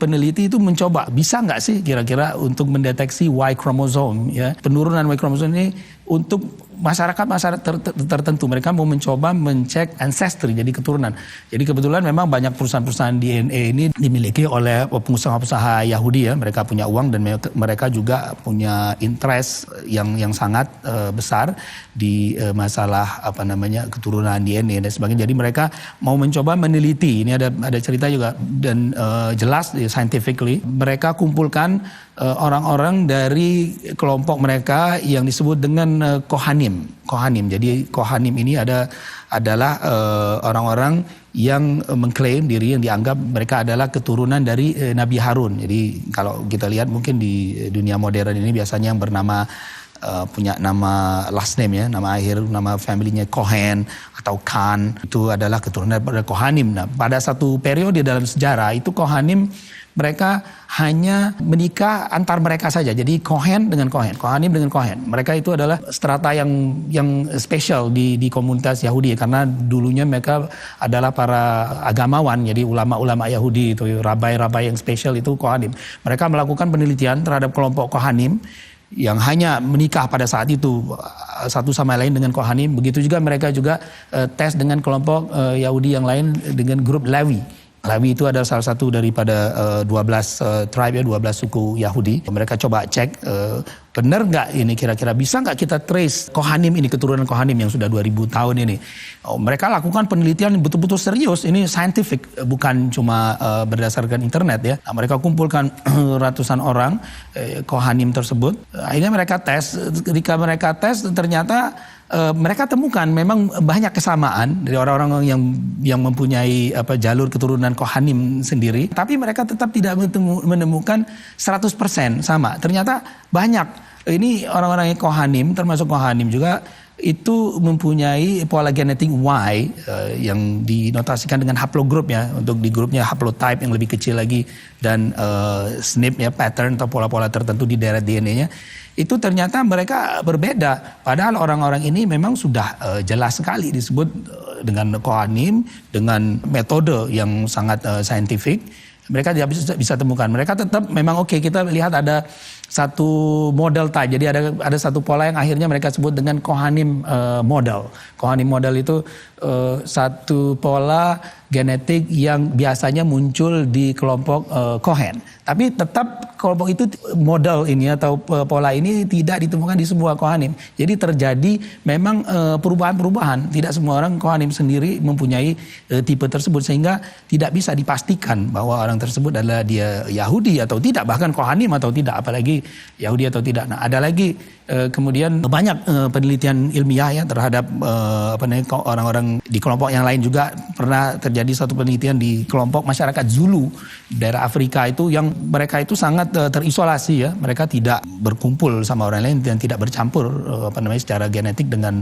itu mencoba, bisa nggak sih kira-kira untuk mendeteksi Y chromosome ya, penurunan Y chromosome ini untuk masyarakat tertentu. Mereka mau mencoba mencek ancestry, jadi keturunan. Jadi kebetulan memang banyak perusahaan-perusahaan DNA ini dimiliki oleh pengusaha-pengusaha Yahudi ya. Mereka punya uang dan mereka juga punya interest yang sangat besar di masalah keturunan DNA dan sebagainya. Jadi mereka mau mencoba meneliti. Ini ada cerita juga, dan jelas scientifically mereka kumpulkan orang-orang dari kelompok mereka yang disebut dengan Kohanim. Jadi Kohanim ini adalah orang-orang yang mengklaim diri, yang dianggap mereka adalah keturunan dari Nabi Harun. Jadi kalau kita lihat mungkin di dunia modern ini biasanya yang bernama punya nama last name ya, nama akhir, nama familynya Cohen atau Khan, itu adalah keturunan dari Kohanim. Nah, pada satu periode dalam sejarah itu Kohanim mereka hanya menikah antar mereka saja. Jadi Kohanim dengan Kohen. Mereka itu adalah strata yang spesial di komunitas Yahudi, karena dulunya mereka adalah para agamawan. Jadi ulama-ulama Yahudi itu, rabai-rabai yang spesial itu Kohanim. Mereka melakukan penelitian terhadap kelompok Kohanim yang hanya menikah pada saat itu satu sama lain dengan Kohanim. Begitu juga mereka juga tes dengan kelompok Yahudi yang lain dengan grup Lewi. Malawi itu adalah salah satu daripada 12 tribe, 12 suku Yahudi. Mereka coba cek benar nggak ini, kira-kira bisa nggak kita trace Kohanim ini, keturunan Kohanim yang sudah 2000 tahun ini. Mereka lakukan penelitian betul-betul serius, ini scientific, bukan cuma berdasarkan internet ya. Nah, mereka kumpulkan ratusan orang Kohanim tersebut. Akhirnya mereka tes. Ketika mereka tes ternyata mereka temukan memang banyak kesamaan dari orang-orang yang mempunyai jalur keturunan Kohanim sendiri, tapi mereka tetap tidak menemukan 100% sama. Ternyata banyak ini orang-orang yang Kohanim, termasuk Kohanim juga, itu mempunyai pola genetik Y yang dinotasikan dengan haplogroup ya. Untuk di grupnya haplotype yang lebih kecil lagi, dan SNP ya, pattern atau pola-pola tertentu di deret DNA-nya. Itu ternyata mereka berbeda. Padahal orang-orang ini memang sudah jelas sekali disebut dengan Kohanim, dengan metode yang sangat scientific. Mereka tidak bisa temukan. Mereka tetap memang oke, kita lihat ada satu model type. Jadi ada satu pola yang akhirnya mereka sebut dengan Kohanim model. Kohanim model itu satu pola genetik yang biasanya muncul di kelompok Kohen. Tapi tetap kelompok itu, model ini atau pola ini tidak ditemukan di semua Kohanim. Jadi terjadi memang perubahan-perubahan. Tidak semua orang Kohanim sendiri mempunyai tipe tersebut, sehingga tidak bisa dipastikan bahwa orang tersebut adalah dia Yahudi atau tidak, bahkan Kohanim atau tidak, apalagi Yahudi atau tidak. Nah, ada lagi kemudian banyak penelitian ilmiah ya terhadap orang-orang di kelompok yang lain juga. Pernah terjadi satu penelitian di kelompok masyarakat Zulu daerah Afrika itu, yang mereka itu sangat terisolasi ya. Mereka tidak berkumpul sama orang lain dan tidak bercampur secara genetik dengan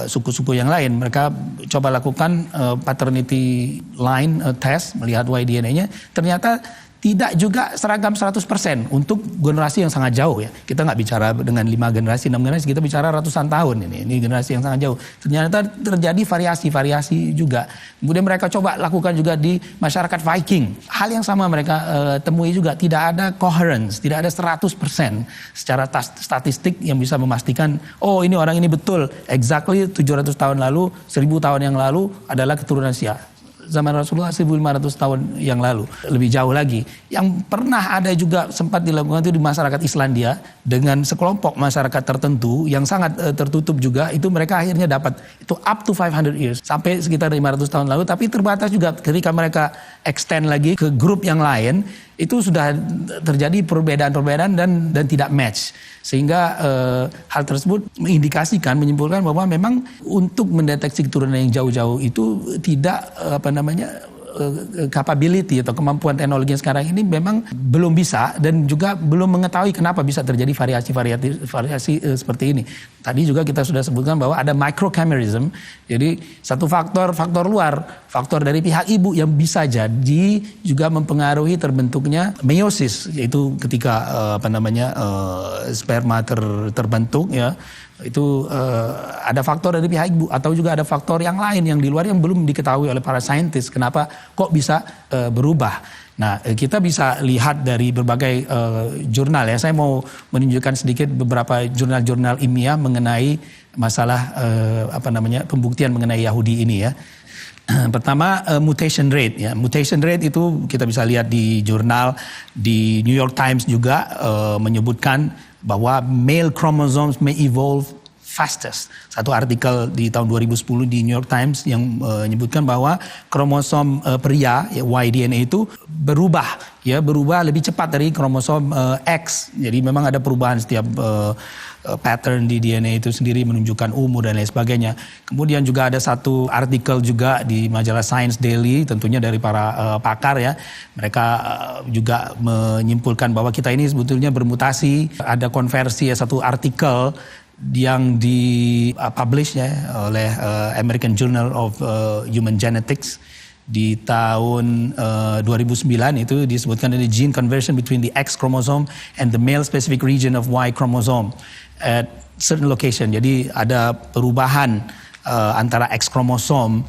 suku-suku yang lain. Mereka coba lakukan paternity line test, melihat YDNA-nya. Ternyata tidak juga seragam 100% untuk generasi yang sangat jauh ya. Kita nggak bicara dengan 5 generasi, 6 generasi, kita bicara ratusan tahun ini. Ini generasi yang sangat jauh. Ternyata terjadi variasi-variasi juga. Kemudian mereka coba lakukan juga di masyarakat Viking. Hal yang sama mereka temui juga. Tidak ada coherence, tidak ada 100% secara statistik yang bisa memastikan, oh ini orang ini betul, exactly 700 tahun lalu, 1000 tahun yang lalu adalah keturunan Sia. Zaman Rasulullah 1500 tahun yang lalu, lebih jauh lagi. Yang pernah ada juga sempat dilakukan itu di masyarakat Islandia dengan sekelompok masyarakat tertentu yang sangat tertutup juga. Itu mereka akhirnya dapat itu up to 500 years, sampai sekitar 500 tahun lalu. Tapi terbatas juga ketika mereka extend lagi ke grup yang lain, itu sudah terjadi perbedaan-perbedaan dan tidak match. Sehingga hal tersebut mengindikasikan, menyimpulkan bahwa memang untuk mendeteksi keturunan yang jauh-jauh itu tidak capability atau kemampuan teknologi yang sekarang ini memang belum bisa, dan juga belum mengetahui kenapa bisa terjadi variasi seperti ini. Tadi juga kita sudah sebutkan bahwa ada microchimerism, jadi satu faktor luar, faktor dari pihak ibu yang bisa jadi juga mempengaruhi terbentuknya meiosis, yaitu ketika sperma terbentuk ya. Itu ada faktor dari pihak ibu, atau juga ada faktor yang lain yang di luar yang belum diketahui oleh para saintis kenapa kok bisa berubah. Nah, kita bisa lihat dari berbagai jurnal ya. Saya mau menunjukkan sedikit beberapa jurnal-jurnal ilmiah mengenai masalah pembuktian mengenai Yahudi ini ya. Pertama, mutation rate ya. Mutation rate itu kita bisa lihat di jurnal, di New York Times juga menyebutkan bahwa male chromosomes may evolve fastest. Satu artikel di tahun 2010 di New York Times yang menyebutkan bahwa kromosom pria ya, YDNA itu berubah lebih cepat dari kromosom X. Jadi memang ada perubahan setiap pattern di DNA itu sendiri menunjukkan umur dan lain sebagainya. Kemudian juga ada satu artikel juga di majalah Science Daily, tentunya dari para pakar ya. Mereka juga menyimpulkan bahwa kita ini sebetulnya bermutasi. Ada konversi ya, satu artikel yang di-publish ya oleh American Journal of Human Genetics di tahun 2009, itu disebutkan ada gene conversion between the X chromosome and the male specific region of Y chromosome at certain location. Jadi ada perubahan antara X chromosome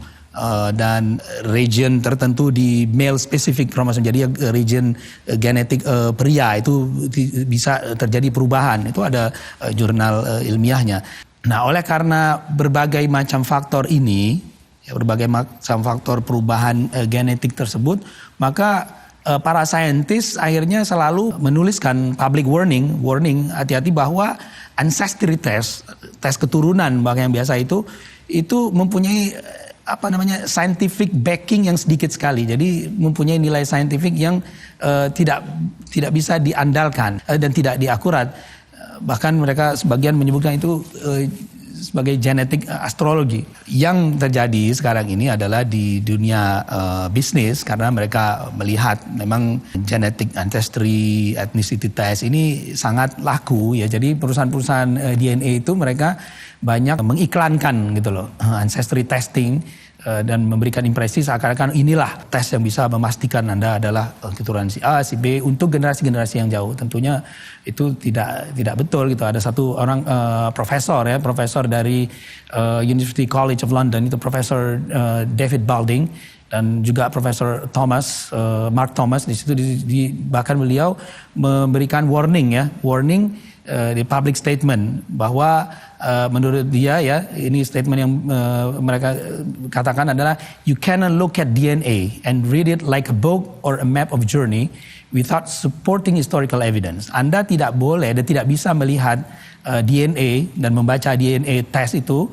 dan region tertentu di male specific chromosome. Jadi region genetik pria itu bisa terjadi perubahan. Itu ada jurnal ilmiahnya. Nah, oleh karena berbagai macam faktor ini ya, berbagai macam faktor perubahan genetik tersebut, maka para saintis akhirnya selalu menuliskan public warning hati-hati bahwa ancestry test, tes keturunan bahkan yang biasa itu mempunyai scientific backing yang sedikit sekali. Jadi mempunyai nilai saintifik yang tidak bisa diandalkan dan tidak diakurat. Bahkan mereka sebagian menyebutkan itu sebagai genetik astrologi. Yang terjadi sekarang ini adalah di dunia bisnis, karena mereka melihat memang genetic ancestry ethnicity test ini sangat laku ya. Jadi perusahaan-perusahaan DNA itu mereka banyak mengiklankan gitu loh ancestry testing dan memberikan impresi seakan-akan inilah tes yang bisa memastikan Anda adalah keturunan si A, si B untuk generasi-generasi yang jauh. Tentunya itu tidak betul gitu. Ada satu orang profesor dari University College of London, itu Profesor David Balding, dan juga Profesor Mark Thomas di situ bahkan beliau memberikan warning di public statement bahwa menurut dia ya, ini statement yang mereka katakan adalah you cannot look at DNA and read it like a book or a map of journey without supporting historical evidence. Anda tidak boleh dan tidak bisa melihat DNA dan membaca DNA test itu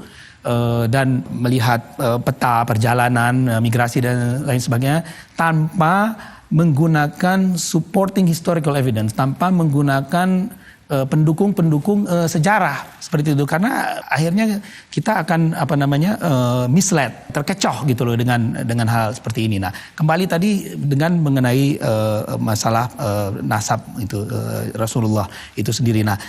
dan melihat peta perjalanan migrasi dan lain sebagainya tanpa menggunakan supporting historical evidence, tanpa menggunakan pendukung sejarah seperti itu, karena akhirnya kita akan misled, terkecoh gitu loh dengan hal seperti ini. Nah, kembali tadi dengan mengenai masalah nasab itu Rasulullah itu sendiri. Nah,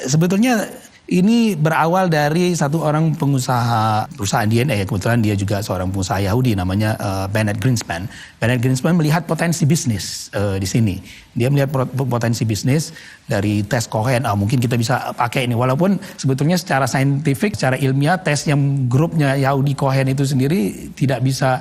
sebetulnya ini berawal dari satu orang pengusaha perusahaan DNA ya, kebetulan dia juga seorang pengusaha Yahudi namanya Bennett Greenspan. Bennett Greenspan melihat potensi bisnis di sini. Dia melihat potensi bisnis dari tes Cohen. Mungkin kita bisa pakai ini, walaupun sebetulnya secara saintifik, secara ilmiah tes yang grupnya Yahudi Cohen itu sendiri tidak bisa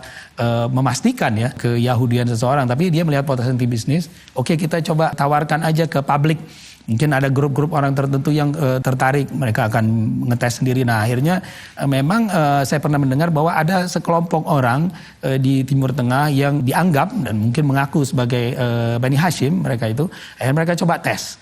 memastikan ya keyahudian seseorang. Tapi dia melihat potensi bisnis. Oke, kita coba tawarkan aja ke publik. Mungkin ada grup-grup orang tertentu yang tertarik, mereka akan ngetes sendiri. Nah, akhirnya memang saya pernah mendengar bahwa ada sekelompok orang di Timur Tengah yang dianggap dan mungkin mengaku sebagai Bani Hashim, mereka itu. Akhirnya mereka coba tes.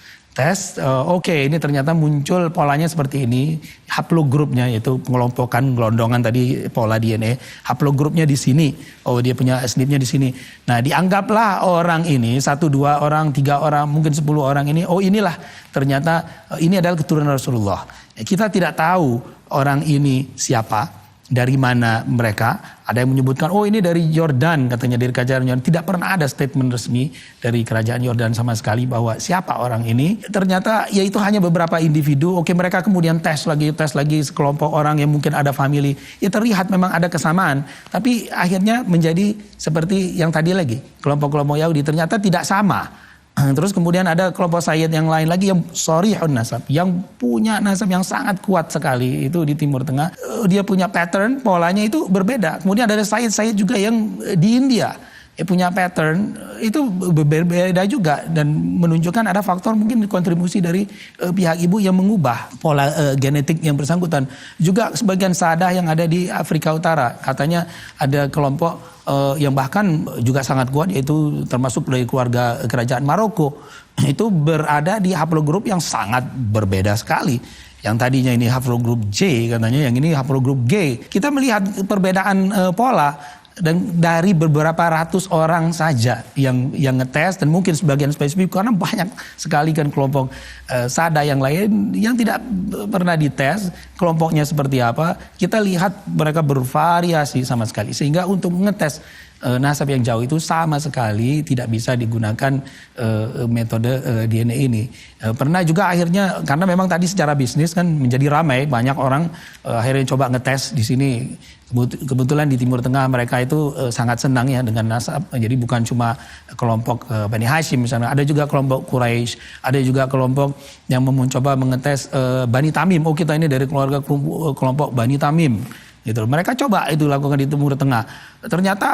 Oke, ini ternyata muncul polanya seperti ini. Haplogrupnya, yaitu pengelompokan gelondongan tadi pola DNA. Haplogrupnya di sini. Oh, dia punya SNP-nya di sini. Nah, dianggaplah orang ini 1, 2 orang, 3 orang, mungkin 10 orang ini. Oh, inilah ternyata ini adalah keturunan Rasulullah. Kita tidak tahu orang ini siapa, dari mana mereka. Ada yang menyebutkan, oh ini dari Yordan, katanya dari kerajaan Yordan. Tidak pernah ada statement resmi dari kerajaan Yordan sama sekali bahwa siapa orang ini. Ternyata ya itu hanya beberapa individu. Oke, mereka kemudian tes lagi sekelompok orang yang mungkin ada family. Ya terlihat memang ada kesamaan. Tapi akhirnya menjadi seperti yang tadi lagi. Kelompok-kelompok Yahudi ternyata tidak sama. Terus kemudian ada kelompok Sayyid yang lain lagi yang shorihun nasab, yang punya nasab yang sangat kuat sekali itu di Timur Tengah. Dia punya pattern, polanya itu berbeda. Kemudian ada Sayyid juga yang di India punya pattern itu berbeda juga, dan menunjukkan ada faktor mungkin kontribusi dari pihak ibu yang mengubah pola genetik yang bersangkutan. Juga sebagian Sadah yang ada di Afrika Utara, katanya ada kelompok yang bahkan juga sangat kuat, yaitu termasuk dari keluarga kerajaan Maroko, itu berada di haplogrup yang sangat berbeda sekali. Yang tadinya ini haplogrup J katanya, yang ini haplogrup G. Kita melihat perbedaan pola. Dan dari beberapa ratus orang saja yang ngetes, dan mungkin sebagian spesifik karena banyak sekali kan kelompok Sada yang lain yang tidak pernah dites kelompoknya seperti apa. Kita lihat mereka bervariasi sama sekali, sehingga untuk ngetes nasab yang jauh itu sama sekali tidak bisa digunakan metode DNA ini. Pernah juga akhirnya, karena memang tadi secara bisnis kan menjadi ramai, banyak orang akhirnya coba ngetes di sini. Kebetulan di Timur Tengah mereka itu sangat senang ya dengan nasab. Jadi bukan cuma kelompok Bani Hashim misalnya, ada juga kelompok Quraisy, ada juga kelompok yang mencoba mengetes Bani Tamim. Oh, kita ini dari kelompok Bani Tamim. Gitu. Mereka coba itu lakukan di Timur Tengah. Ternyata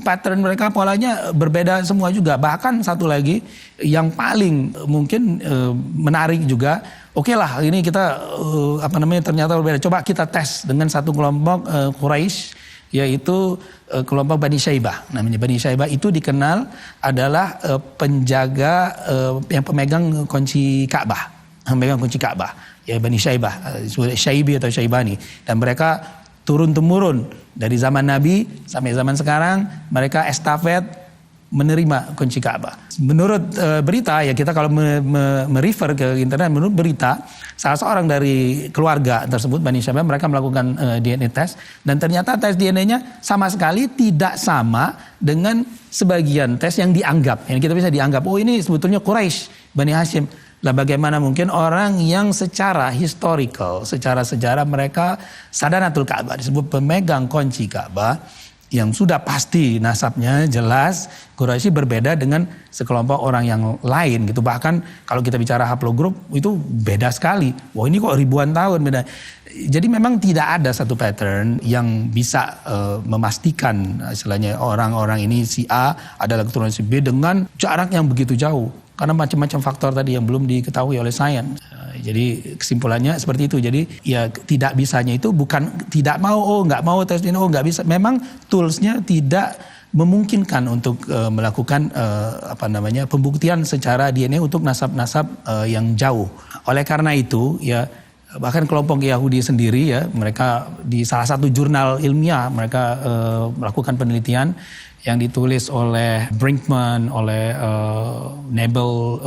pattern mereka polanya berbeda semua juga. Bahkan satu lagi yang paling mungkin menarik juga. Oke lah, ini kita ternyata berbeda. Coba kita tes dengan satu kelompok Quraisy yaitu kelompok Bani Syaibah. Namanya Bani Syaibah itu dikenal adalah penjaga yang pemegang kunci Ka'bah. Pemegang kunci Ka'bah. Ya Bani Syaibah, Syaibi atau Syaibani. Dan mereka turun-temurun dari zaman Nabi sampai zaman sekarang, mereka estafet menerima kunci Ka'bah. Menurut berita, ya kita kalau merefer ke internet, menurut berita, salah seorang dari keluarga tersebut, Bani Syaibah, mereka melakukan DNA test, dan ternyata tes DNA-nya sama sekali tidak sama dengan sebagian tes yang dianggap. Yang kita bisa dianggap, oh ini sebetulnya Quraisy, Bani Hashim. Lah bagaimana mungkin orang yang secara historical, secara sejarah mereka Sadanatul Ka'bah, disebut pemegang kunci Ka'bah, yang sudah pasti nasabnya jelas Quraisy berbeda dengan sekelompok orang yang lain gitu. Bahkan kalau kita bicara haplogroup itu beda sekali. Wah ini kok ribuan tahun beda. Jadi memang tidak ada satu pattern yang bisa memastikan istilahnya orang-orang ini si A adalah keturunan si B dengan jarak yang begitu jauh. Karena macam-macam faktor tadi yang belum diketahui oleh sains. Jadi kesimpulannya seperti itu. Jadi ya tidak bisanya itu bukan tidak mau, nggak mau tes DNA, nggak bisa. Memang toolsnya tidak memungkinkan untuk melakukan pembuktian secara DNA untuk nasab-nasab yang jauh. Oleh karena itu ya bahkan kelompok Yahudi sendiri ya mereka di salah satu jurnal ilmiah mereka melakukan penelitian yang ditulis oleh Brinkman, oleh Nebel,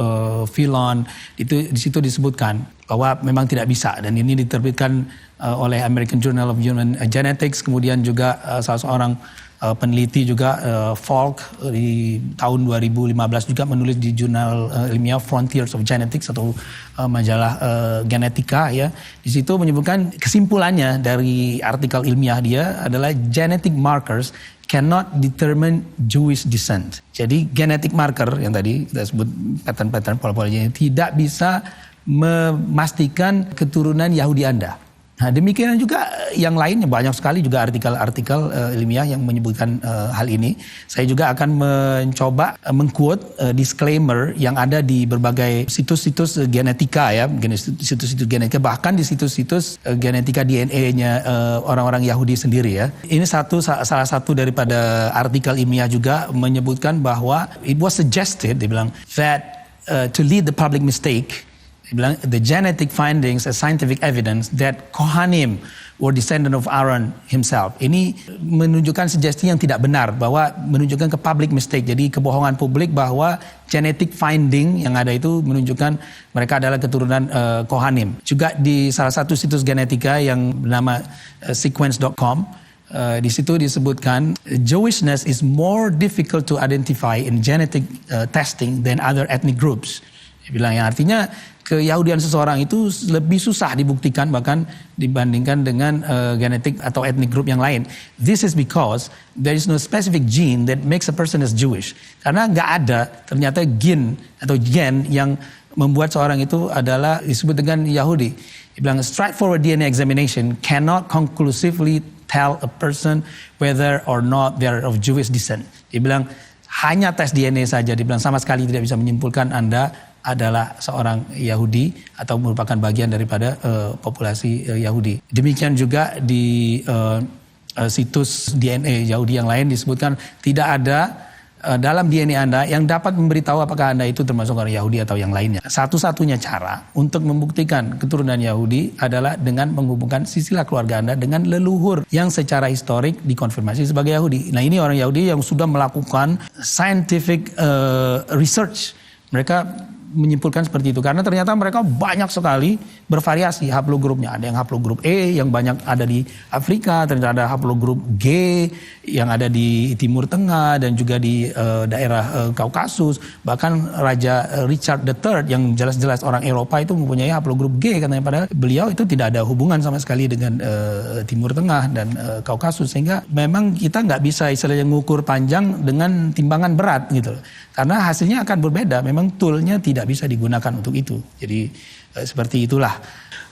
Philon, itu di situ disebutkan bahwa memang tidak bisa, dan ini diterbitkan oleh American Journal of Human Genetics, kemudian juga salah seorang peneliti juga Falk di tahun 2015 juga menulis di jurnal ilmiah Frontiers of Genetics atau majalah genetika ya. Di situ menyebutkan kesimpulannya dari artikel ilmiah dia adalah genetic markers cannot determine Jewish descent. Jadi genetic marker yang tadi kita sebut pattern-pattern pola-polanya tidak bisa memastikan keturunan Yahudi Anda. Nah demikian juga yang lainnya, banyak sekali juga artikel-artikel ilmiah yang menyebutkan hal ini. Saya juga akan mencoba mengquote disclaimer yang ada di berbagai situs-situs genetika ya, situs-situs genetika, bahkan di situs-situs genetika DNA-nya orang-orang Yahudi sendiri ya. Ini salah satu daripada artikel ilmiah juga menyebutkan bahwa it was suggested, dia bilang, that to lead the public mistake, the genetic findings as scientific evidence that Kohanim were descendant of Aaron himself. Ini menunjukkan sugesti yang tidak benar, bahwa menunjukkan ke public mistake. Jadi kebohongan publik bahwa genetic finding yang ada itu menunjukkan mereka adalah keturunan Kohanim. Juga di salah satu situs genetika yang bernama sequence.com, di situ disebutkan Jewishness is more difficult to identify in genetic testing than other ethnic groups. Dia bilang yang artinya keyahudian seseorang itu lebih susah dibuktikan bahkan dibandingkan dengan genetik atau ethnic group yang lain. This is because there is no specific gene that makes a person as Jewish. Karena nggak ada ternyata gen yang membuat seorang itu adalah disebut dengan Yahudi. Dia bilang straightforward DNA examination cannot conclusively tell a person whether or not they are of Jewish descent. Dia bilang hanya tes DNA saja, dia bilang sama sekali tidak bisa menyimpulkan Anda adalah seorang Yahudi atau merupakan bagian daripada populasi Yahudi. Demikian juga di situs DNA Yahudi yang lain disebutkan tidak ada dalam DNA Anda yang dapat memberitahu apakah Anda itu termasuk orang Yahudi atau yang lainnya. Satu-satunya cara untuk membuktikan keturunan Yahudi adalah dengan menghubungkan silsilah keluarga Anda dengan leluhur yang secara historik dikonfirmasi sebagai Yahudi. Nah ini orang Yahudi yang sudah melakukan scientific research. Mereka menyimpulkan seperti itu karena ternyata mereka banyak sekali bervariasi haplogrupnya. Ada yang haplogrup E yang banyak ada di Afrika, ternyata ada haplogrup G yang ada di Timur Tengah dan juga di daerah Kaukasus. Bahkan Raja Richard III yang jelas-jelas orang Eropa itu mempunyai haplogrup G katanya, padahal beliau itu tidak ada hubungan sama sekali dengan Timur Tengah dan Kaukasus, sehingga memang kita nggak bisa istilahnya ngukur panjang dengan timbangan berat gitu. Karena hasilnya akan berbeda, memang toolnya tidak bisa digunakan untuk itu. Jadi seperti itulah.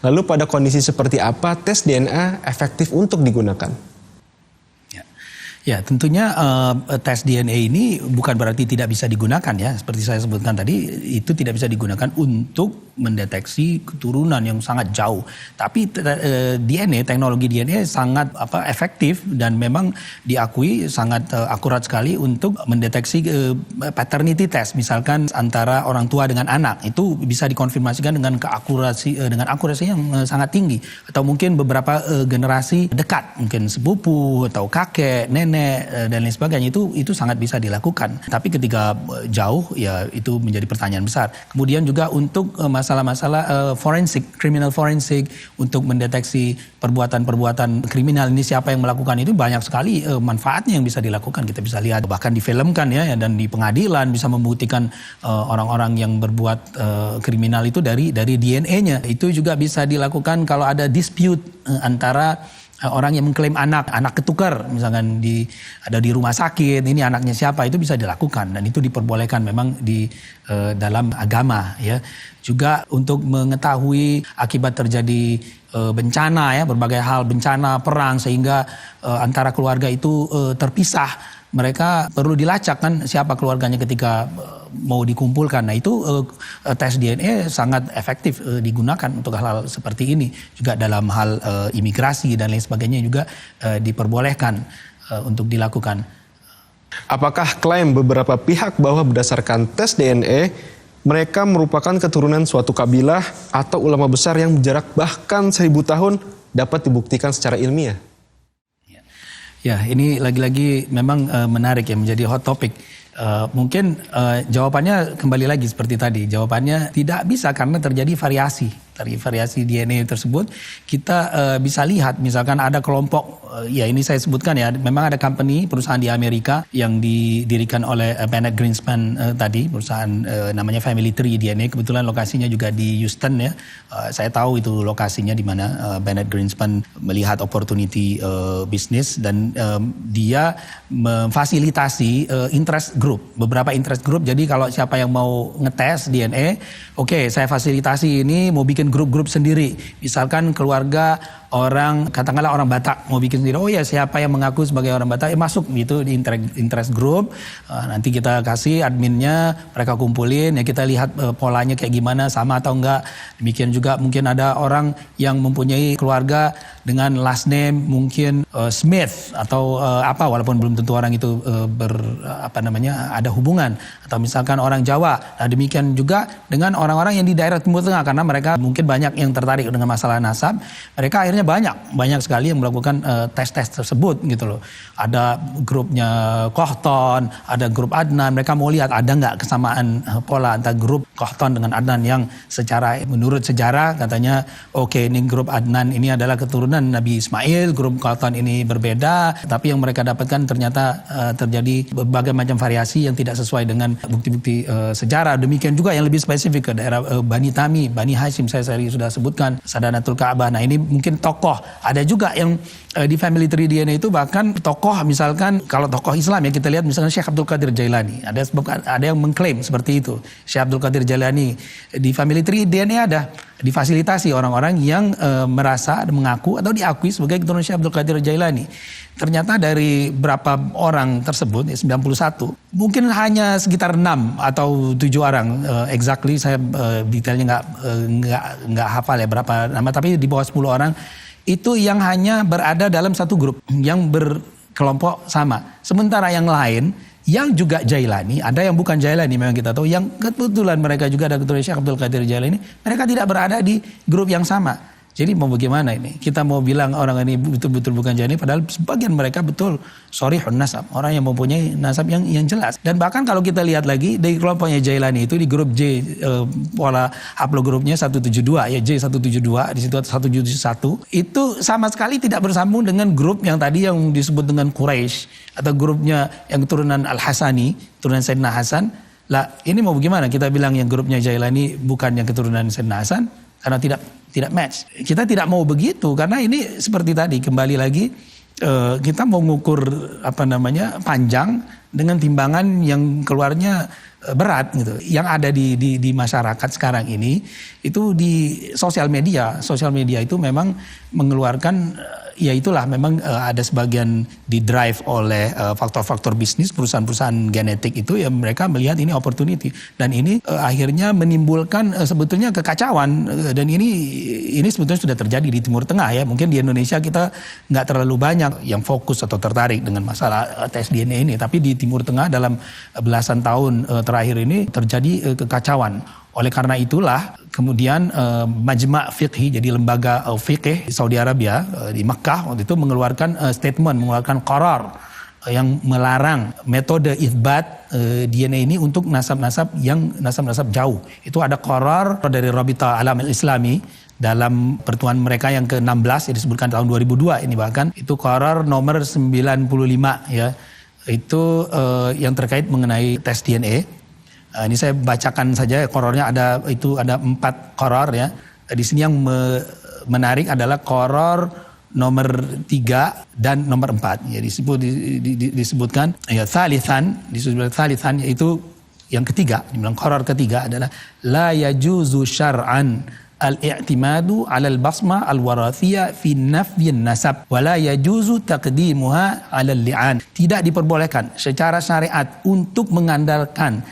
Lalu pada kondisi seperti apa tes DNA efektif untuk digunakan? Ya, tentunya tes DNA ini bukan berarti tidak bisa digunakan ya. Seperti saya sebutkan tadi, itu tidak bisa digunakan untuk mendeteksi keturunan yang sangat jauh. Tapi DNA, teknologi DNA sangat efektif dan memang diakui sangat akurat sekali untuk mendeteksi paternity test. Misalkan antara orang tua dengan anak, itu bisa dikonfirmasikan dengan akurasi yang sangat tinggi. Atau mungkin beberapa generasi dekat, mungkin sepupu atau kakek, nenek, dan lain sebagainya, itu sangat bisa dilakukan. Tapi ketika jauh ya itu menjadi pertanyaan besar. Kemudian juga untuk masalah-masalah forensik, criminal forensik, untuk mendeteksi perbuatan-perbuatan kriminal ini siapa yang melakukan, itu banyak sekali manfaatnya yang bisa dilakukan. Kita bisa lihat bahkan difilmkan ya, dan di pengadilan bisa membuktikan orang-orang yang berbuat kriminal itu dari DNA-nya. Itu juga bisa dilakukan kalau ada dispute antara orang yang mengklaim anak ketukar, misalkan ada di rumah sakit, ini anaknya siapa, itu bisa dilakukan dan itu diperbolehkan memang di dalam agama ya. Juga untuk mengetahui akibat terjadi bencana ya, berbagai hal, bencana, perang, sehingga antara keluarga itu terpisah. Mereka perlu dilacak kan siapa keluarganya ketika mau dikumpulkan. Nah itu tes DNA sangat efektif digunakan untuk hal-hal seperti ini. Juga dalam hal imigrasi dan lain sebagainya juga diperbolehkan untuk dilakukan. Apakah klaim beberapa pihak bahwa berdasarkan tes DNA mereka merupakan keturunan suatu kabilah atau ulama besar yang berjarak bahkan 1000 tahun dapat dibuktikan secara ilmiah? Ya, ini lagi-lagi memang menarik ya, menjadi hot topic. Mungkin jawabannya kembali lagi seperti tadi. Jawabannya tidak bisa karena terjadi variasi. Dari variasi DNA tersebut kita bisa lihat misalkan ada kelompok, ya ini saya sebutkan ya, memang ada company, perusahaan di Amerika yang didirikan oleh Bennett Greenspan tadi, perusahaan namanya Family Tree DNA, kebetulan lokasinya juga di Houston ya. Saya tahu itu lokasinya di mana Bennett Greenspan melihat opportunity bisnis dan dia memfasilitasi interest group, beberapa interest group. Jadi kalau siapa yang mau ngetes DNA, oke, saya fasilitasi ini, mau bikin grup-grup sendiri. Misalkan keluarga orang, katakanlah orang Batak mau bikin sendiri. Oh ya, siapa yang mengaku sebagai orang Batak, masuk gitu di interest group. Nanti kita kasih adminnya, mereka kumpulin, ya kita lihat polanya kayak gimana, sama atau enggak. Demikian juga mungkin ada orang yang mempunyai keluarga dengan last name mungkin Smith atau walaupun belum tentu orang itu ada hubungan. Atau misalkan orang Jawa. Nah demikian juga dengan orang-orang yang di daerah Timur Tengah, karena mereka mungkin banyak yang tertarik dengan masalah nasab. Mereka akhirnya banyak sekali yang melakukan tes-tes tersebut gitu loh. Ada grupnya Kohton, ada grup Adnan. Mereka mau lihat ada nggak kesamaan pola antara grup Kohton dengan Adnan yang secara menurut sejarah katanya oke, ini grup Adnan ini adalah keturunan Nabi Ismail, grup Kohton ini berbeda. Tapi yang mereka dapatkan ternyata terjadi berbagai macam variasi yang tidak sesuai dengan bukti-bukti sejarah. Demikian juga yang lebih spesifik ke daerah Bani Tami, Bani Hashim, saya sudah sebutkan, Sadanatul Ka'bah. Nah ini mungkin tokoh. Ada juga yang di Family Tree DNA itu bahkan tokoh, misalkan kalau tokoh Islam ya kita lihat misalkan Syekh Abdul Qadir Jailani. Ada yang mengklaim seperti itu. Syekh Abdul Qadir Jailani di Family Tree DNA ada difasilitasi orang-orang yang merasa mengaku atau diakui sebagai keturunan Syekh Abdul Qadir Jailani. Ternyata dari berapa orang tersebut, 91, mungkin hanya sekitar 6 atau 7 orang, exactly saya detailnya nggak hafal ya berapa nama, tapi di bawah 10 orang itu yang hanya berada dalam satu grup yang berkelompok sama. Sementara yang lain yang juga Jailani, ada yang bukan Jailani memang kita tahu, yang kebetulan mereka juga ada keturunan Syekh Abdul Qadir Jailani, mereka tidak berada di grup yang sama. Jadi mau bagaimana ini? Kita mau bilang orang ini betul-betul bukan Jailani, padahal sebagian mereka betul shorihun nasab, orang yang mempunyai nasab yang jelas. Dan bahkan kalau kita lihat lagi dari kelompoknya Jailani itu di grup J, pola haplogrupnya 172 ya, J172, di situ 171, itu sama sekali tidak bersambung dengan grup yang tadi yang disebut dengan Quraisy atau grupnya yang keturunan Al-Hasani, turunan Sayyidina Hasan. Lah ini mau bagaimana? Kita bilang yang grupnya Jailani bukan yang keturunan Sayyidina Hasan karena tidak match. Kita tidak mau begitu karena ini seperti tadi, kembali lagi kita mau mengukur panjang dengan timbangan yang keluarnya berat gitu. Yang ada di masyarakat sekarang ini itu di sosial media. Sosial media itu memang mengeluarkan ya itulah memang ada sebagian di drive oleh faktor-faktor bisnis perusahaan-perusahaan genetik itu ya mereka melihat ini opportunity dan ini akhirnya menimbulkan sebetulnya kekacauan dan ini sebetulnya sudah terjadi di Timur Tengah ya. Mungkin di Indonesia kita nggak terlalu banyak yang fokus atau tertarik dengan masalah tes DNA ini, tapi di Timur Tengah dalam belasan tahun terakhir ini terjadi kekacauan. Oleh karena itulah kemudian Majma' Fiqhi, jadi lembaga fiqh di Saudi Arabia, di Mekah waktu itu mengeluarkan statement, mengeluarkan qarar yang melarang metode itsbat DNA ini untuk nasab-nasab yang nasab-nasab jauh. Itu ada qarar dari Rabita Alam Islami dalam pertemuan mereka yang ke-16 yang disebutkan tahun 2002 ini, bahkan itu qarar nomor 95 ya. Itu yang terkait mengenai tes DNA. Ini saya bacakan saja qorarnya, ada 4 qarar ya. Di sini yang menarik adalah qarar nomor 3 dan nomor 4. Ya, disebutkan ya thalithan, yaitu yang ketiga, dibilang qarar ketiga adalah la yajuzu syar'an al-i'timadu 'ala al-basma al-warathiyah fi nafyin nasab wa la yajuzu taqdimuha 'ala al-li'an. Tidak diperbolehkan secara syariat untuk mengandalkan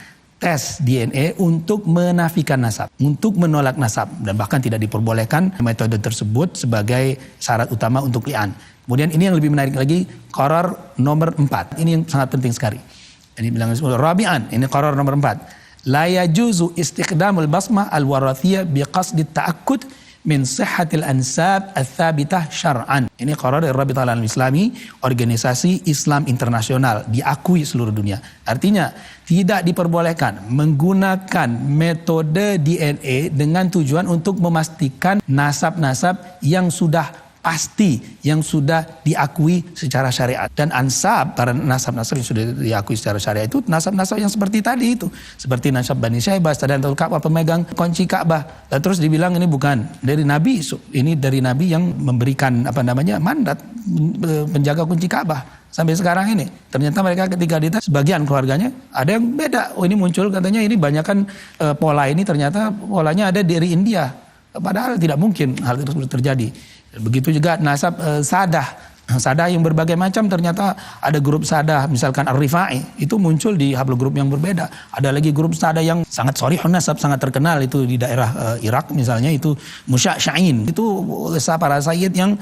tes DNA untuk menafikan nasab, untuk menolak nasab, dan bahkan tidak diperbolehkan metode tersebut sebagai syarat utama untuk li'an. Kemudian ini yang lebih menarik lagi, qarar nomor 4. Ini yang sangat penting sekali. Ini bilang rabi'an, ini qarar nomor 4. La yajuzu istiqdamul basmah al-warathiyah biqasdi ta'akkud min sihhatil ansab ats-tsabitah syar'an. Ini qarar dari Rabita Alam Islami, organisasi Islam internasional, diakui seluruh dunia. Artinya tidak diperbolehkan menggunakan metode DNA dengan tujuan untuk memastikan nasab-nasab yang sudah pasti, yang sudah diakui secara syariat. Dan ansab, para nasab-nasab yang sudah diakui secara syariat itu nasab-nasab yang seperti tadi itu. Seperti nasab Bani Syaibah, Sadanatul Ka'bah, pemegang kunci Ka'bah. Dan terus dibilang ini bukan dari Nabi, ini dari Nabi yang memberikan mandat penjaga kunci Ka'bah. Sampai sekarang ini, ternyata mereka ketika dites, sebagian keluarganya ada yang beda. Oh, ini muncul katanya ini banyakkan pola ini, ternyata polanya ada dari India. Padahal tidak mungkin hal tersebut terjadi. Begitu juga nasab sadah yang berbagai macam, ternyata ada grup sadah misalkan Ar-Rifai itu muncul di haplogrup yang berbeda. Ada lagi grup sadah yang sangat shorihun nasab, sangat terkenal itu di daerah Irak misalnya, itu Musya'in. Itu para sayyid yang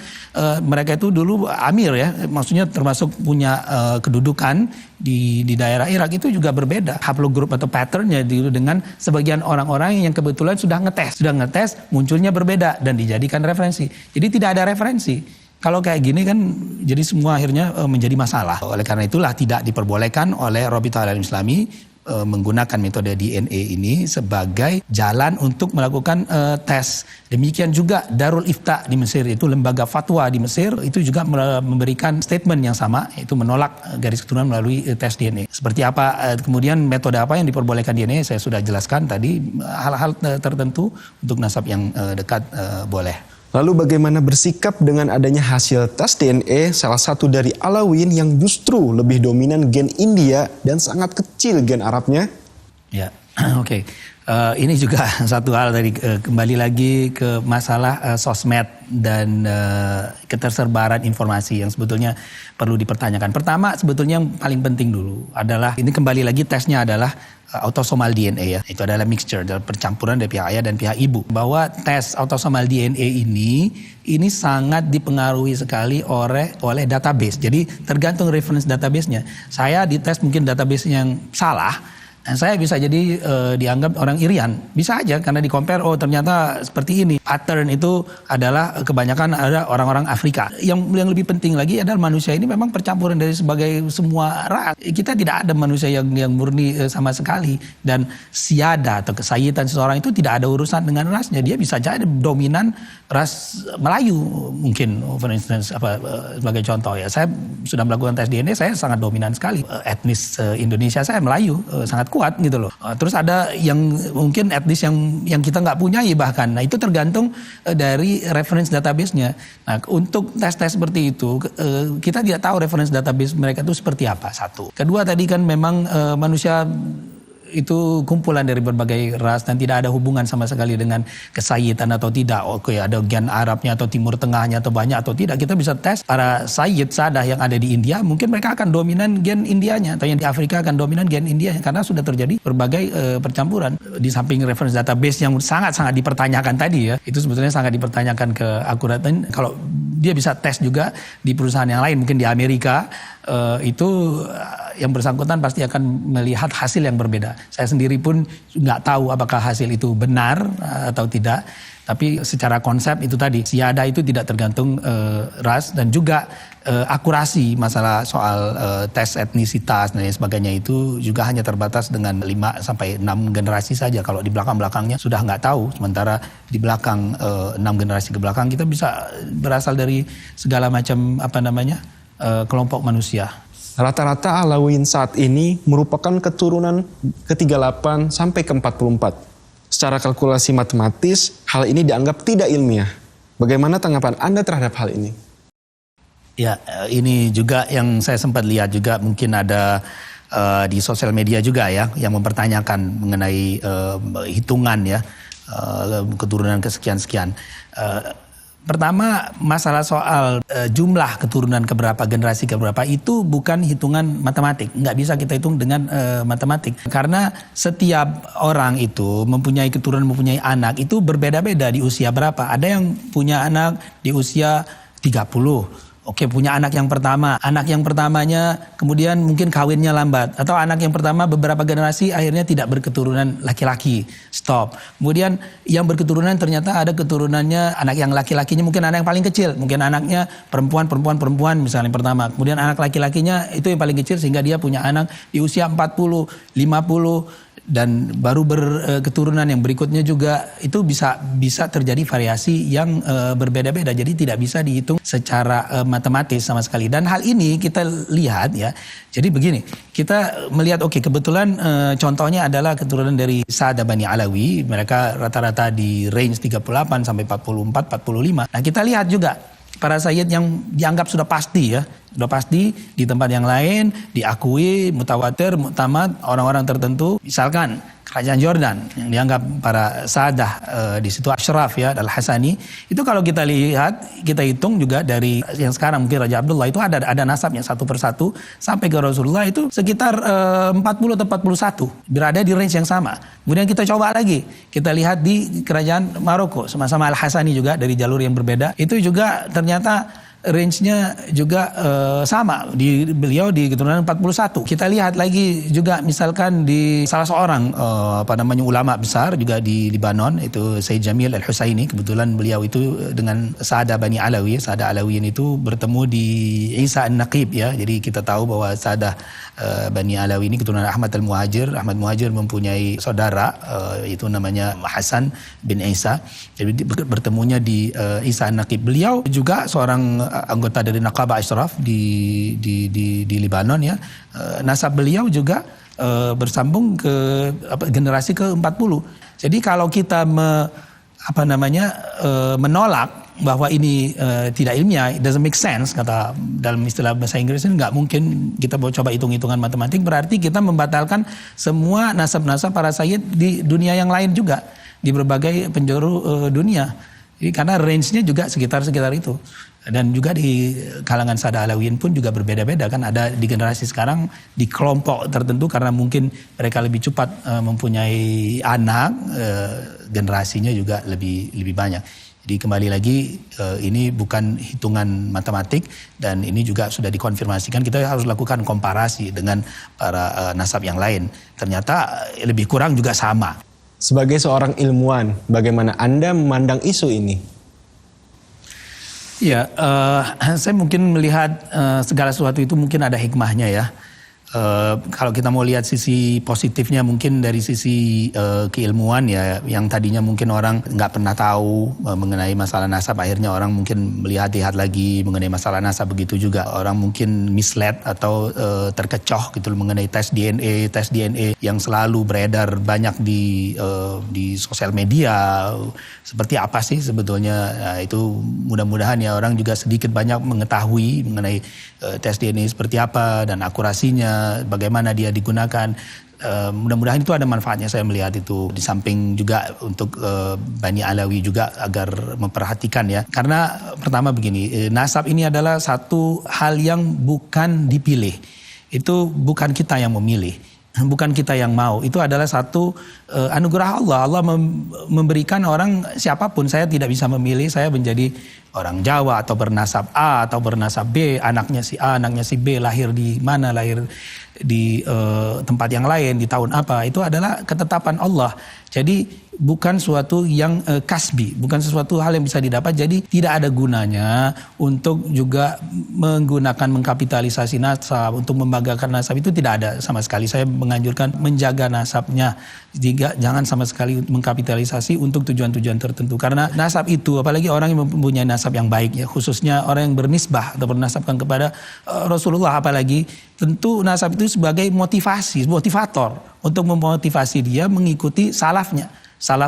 mereka itu dulu amir ya, maksudnya termasuk punya kedudukan di daerah Irak, itu juga berbeda haplogrup atau patternnya dengan sebagian orang-orang yang kebetulan sudah ngetes munculnya berbeda dan dijadikan referensi. Jadi tidak ada referensi. Kalau kayak gini kan jadi semua akhirnya menjadi masalah. Oleh karena itulah tidak diperbolehkan oleh Rabita Alam Islami menggunakan metode DNA ini sebagai jalan untuk melakukan tes. Demikian juga Darul Ifta di Mesir, itu lembaga fatwa di Mesir, itu juga memberikan statement yang sama, yaitu menolak garis keturunan melalui tes DNA. Seperti apa kemudian metode apa yang diperbolehkan DNA, saya sudah jelaskan tadi. Hal-hal tertentu untuk nasab yang dekat boleh. Lalu bagaimana bersikap dengan adanya hasil tes DNA salah satu dari Alawiyyin yang justru lebih dominan gen India dan sangat kecil gen Arabnya? Ya, oke. Ini juga satu hal tadi, kembali lagi ke masalah sosmed dan ketersebaran informasi yang sebetulnya perlu dipertanyakan. Pertama, sebetulnya yang paling penting dulu adalah, ini kembali lagi tesnya adalah autosomal DNA ya. Itu adalah mixture, adalah percampuran dari pihak ayah dan pihak ibu. Bahwa tes autosomal DNA ini sangat dipengaruhi sekali oleh database. Jadi tergantung reference database-nya. Saya dites mungkin database yang salah, dan saya bisa jadi dianggap orang Irian. Bisa aja karena di-compare, oh ternyata seperti ini. Pattern itu adalah kebanyakan ada orang-orang Afrika. Yang lebih penting lagi adalah manusia ini memang percampuran dari sebagai semua ras. Kita tidak ada manusia yang murni sama sekali. Dan siada atau kesayitan seseorang itu tidak ada urusan dengan rasnya. Dia bisa jadi dominan ras Melayu mungkin, for instance, sebagai contoh ya. Saya sudah melakukan tes DNA, saya sangat dominan sekali. Etnis Indonesia saya Melayu, sangat kuat gitu loh. Terus ada yang mungkin etnis yang kita nggak punyai bahkan. Nah itu tergantung dari reference database-nya. Nah untuk tes-tes seperti itu kita tidak tahu reference database mereka itu seperti apa, satu. Kedua tadi kan memang manusia itu kumpulan dari berbagai ras dan tidak ada hubungan sama sekali dengan kesayidan atau tidak. Oke, ada gen Arabnya atau Timur Tengahnya atau banyak atau tidak. Kita bisa tes para sayyid sadah yang ada di India, mungkin mereka akan dominan gen Indianya, atau yang di Afrika akan dominan gen Indianya, karena sudah terjadi berbagai percampuran. Di samping reference database yang sangat-sangat dipertanyakan tadi ya, itu sebetulnya sangat dipertanyakan keakuratan. Kalau dia bisa tes juga di perusahaan yang lain, mungkin di Amerika, itu yang bersangkutan pasti akan melihat hasil yang berbeda. Saya sendiri pun nggak tahu apakah hasil itu benar atau tidak. Tapi secara konsep itu tadi, siada itu tidak tergantung ras, dan juga akurasi masalah soal tes etnisitas dan lain sebagainya itu juga hanya terbatas dengan 5 sampai 6 generasi saja. Kalau di belakang-belakangnya sudah nggak tahu. Sementara di belakang 6 generasi ke belakang kita bisa berasal dari segala macam kelompok manusia. Rata-rata Alawiyyin saat ini merupakan keturunan ke-38 sampai ke-44. Secara kalkulasi matematis, hal ini dianggap tidak ilmiah. Bagaimana tanggapan Anda terhadap hal ini? Ya, ini juga yang saya sempat lihat juga, mungkin ada di sosial media juga ya, yang mempertanyakan mengenai hitungan ya, keturunan kesekian-sekian. Pertama, masalah soal jumlah keturunan keberapa, generasi keberapa, itu bukan hitungan matematik. Nggak bisa kita hitung dengan matematik. Karena setiap orang itu mempunyai keturunan, mempunyai anak, itu berbeda-beda di usia berapa. Ada yang punya anak di usia 30. Oke, punya anak yang pertama. Anak yang pertamanya kemudian mungkin kawinnya lambat. Atau anak yang pertama beberapa generasi akhirnya tidak berketurunan laki-laki. Stop. Kemudian yang berketurunan ternyata ada keturunannya, anak yang laki-lakinya mungkin anak yang paling kecil. Mungkin anaknya perempuan misalnya yang pertama. Kemudian anak laki-lakinya itu yang paling kecil sehingga dia punya anak di usia 40, 50. Dan baru berketurunan yang berikutnya juga itu bisa terjadi variasi yang berbeda-beda. Jadi tidak bisa dihitung secara matematis sama sekali. Dan hal ini kita lihat ya. Jadi begini, kita melihat kebetulan contohnya adalah keturunan dari Sadah Bani Alawi. Mereka rata-rata di range 38 sampai 44, 45. Nah, kita lihat juga para sayyid yang dianggap sudah pasti ya, sudah pasti di tempat yang lain diakui mutawatir, muktamad, orang-orang tertentu, misalkan kerajaan Jordan yang dianggap para sadah di situ Ashraf ya, Al-Hasani, itu kalau kita lihat, kita hitung juga dari yang sekarang mungkin Raja Abdullah itu ada nasabnya satu persatu sampai ke Rasulullah itu sekitar 40 atau 41, berada di range yang sama. Kemudian kita coba lagi, kita lihat di kerajaan Maroko sama-sama Al-Hasani juga dari jalur yang berbeda, itu juga ternyata range-nya juga sama, beliau di keturunan 41. Kita lihat lagi juga misalkan di salah seorang ulama besar juga di Libanon, itu Sayyid Jamil Al-Husaini. Kebetulan beliau itu dengan Sadah Bani Alawi, Sadah Alawiyyin itu bertemu di Isa An-Naqib ya. Jadi kita tahu bahwa Sadah Bani Alawi ini keturunan Ahmad Al-Muhajir. Ahmad Muhajir mempunyai saudara itu namanya Hasan bin Isa. Jadi bertemunya di Isa An-Naqib. Beliau juga seorang anggota dari Naqabah Ashraf di Libanon ya. Nasab beliau juga bersambung ke generasi ke-40. Jadi kalau kita menolak bahwa ini tidak ilmiah, it doesn't make sense, kata dalam istilah bahasa Inggris ini, nggak mungkin kita coba hitung-hitungan matematik, berarti kita membatalkan semua nasab-nasab para sayyid di dunia yang lain juga, di berbagai penjuru dunia. Jadi karena range-nya juga sekitar itu. Dan juga di kalangan Sadah Alawiyyin pun juga berbeda-beda kan, ada di generasi sekarang di kelompok tertentu karena mungkin mereka lebih cepat mempunyai anak, generasinya juga lebih banyak. Jadi kembali lagi ini bukan hitungan matematik dan ini juga sudah dikonfirmasikan, kita harus lakukan komparasi dengan para nasab yang lain. Ternyata lebih kurang juga sama. Sebagai seorang ilmuwan, bagaimana Anda memandang isu ini? Ya, saya mungkin melihat segala sesuatu itu mungkin ada hikmahnya ya. Kalau kita mau lihat sisi positifnya mungkin dari sisi keilmuan ya, yang tadinya mungkin orang nggak pernah tahu mengenai masalah nasab, akhirnya orang mungkin melihat-lihat lagi mengenai masalah nasab. Begitu juga orang mungkin misled atau terkecoh gitu mengenai tes DNA yang selalu beredar banyak di sosial media. Seperti apa sih sebetulnya? Nah, itu mudah-mudahan ya orang juga sedikit banyak mengetahui mengenai tes DNA seperti apa dan akurasinya. nasabnya, bagaimana dia digunakan. Mudah-mudahan itu ada manfaatnya, saya melihat itu. Di samping juga untuk Bani Alawi juga agar memperhatikan ya. Karena pertama begini, nasab ini adalah satu hal yang bukan dipilih. Itu bukan kita yang memilih, bukan kita yang mau. Itu adalah satu anugerah Allah. Allah memberikan orang siapapun. Saya tidak bisa memilih saya menjadi orang Jawa atau bernasab A atau bernasab B, anaknya si A, anaknya si B, lahir di mana, lahir di tempat yang lain, di tahun apa. Itu adalah ketetapan Allah. Jadi bukan suatu yang kasbi, bukan sesuatu hal yang bisa didapat. Jadi tidak ada gunanya untuk juga mengkapitalisasi nasab, untuk membanggakan nasab, itu tidak ada sama sekali. Saya menganjurkan menjaga nasabnya, jangan sama sekali mengkapitalisasi untuk tujuan-tujuan tertentu. Karena nasab itu, apalagi orang yang mempunyai nasab yang baik ya, khususnya orang yang bernisbah atau bernasabkan kepada Rasulullah, apalagi tentu nasab itu sebagai motivator untuk memotivasi dia mengikuti salafnya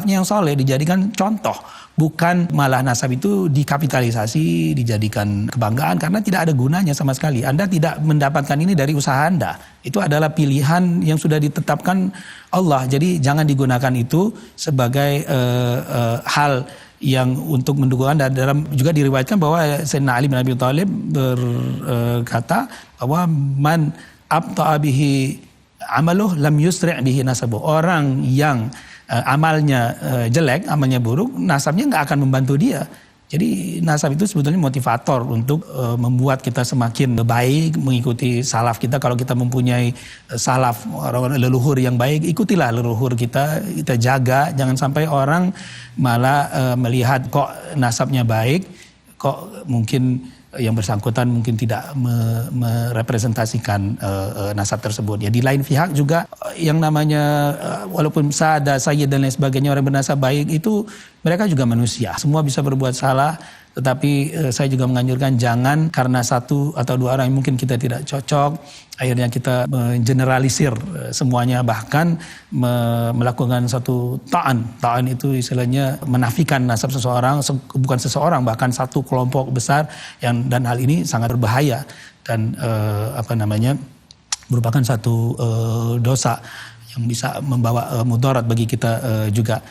yang soleh, dijadikan contoh. Bukan malah nasab itu dikapitalisasi, dijadikan kebanggaan, karena tidak ada gunanya sama sekali. Anda tidak mendapatkan ini dari usaha Anda. Itu adalah pilihan yang sudah ditetapkan Allah. Jadi jangan digunakan itu sebagai hal yang untuk mendukung Anda. Juga diriwayatkan bahwa Sayyidina Ali bin Abi Thalib berkata bahwa man abta'a bihi amaluh lam yusri' bihi nasabuh. Orang yang amalnya jelek, amalnya buruk, nasabnya nggak akan membantu dia. Jadi nasab itu sebetulnya motivator untuk membuat kita semakin baik, mengikuti salaf kita. Kalau kita mempunyai salaf, orang leluhur yang baik, ikutilah leluhur kita jaga. Jangan sampai orang malah melihat kok nasabnya baik, kok mungkin yang bersangkutan mungkin tidak merepresentasikan nasab tersebut. Ya, di lain pihak juga yang namanya walaupun sada, sayyid dan lain sebagainya, orang bernasab baik itu mereka juga manusia. Semua bisa berbuat salah, tetapi saya juga menganjurkan jangan karena satu atau dua orang yang mungkin kita tidak cocok, akhirnya kita mengeneralisir semuanya, bahkan melakukan satu ta'an. Ta'an itu istilahnya menafikan nasab seseorang, bukan seseorang, bahkan satu kelompok besar, dan hal ini sangat berbahaya dan merupakan satu dosa yang bisa membawa mudarat bagi kita juga.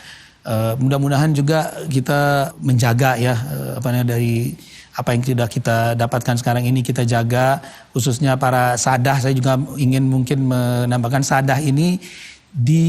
Mudah-mudahan juga kita menjaga ya dari apa yang sudah kita dapatkan sekarang ini, kita jaga, khususnya para sadah. Saya juga ingin mungkin menambahkan sadah ini di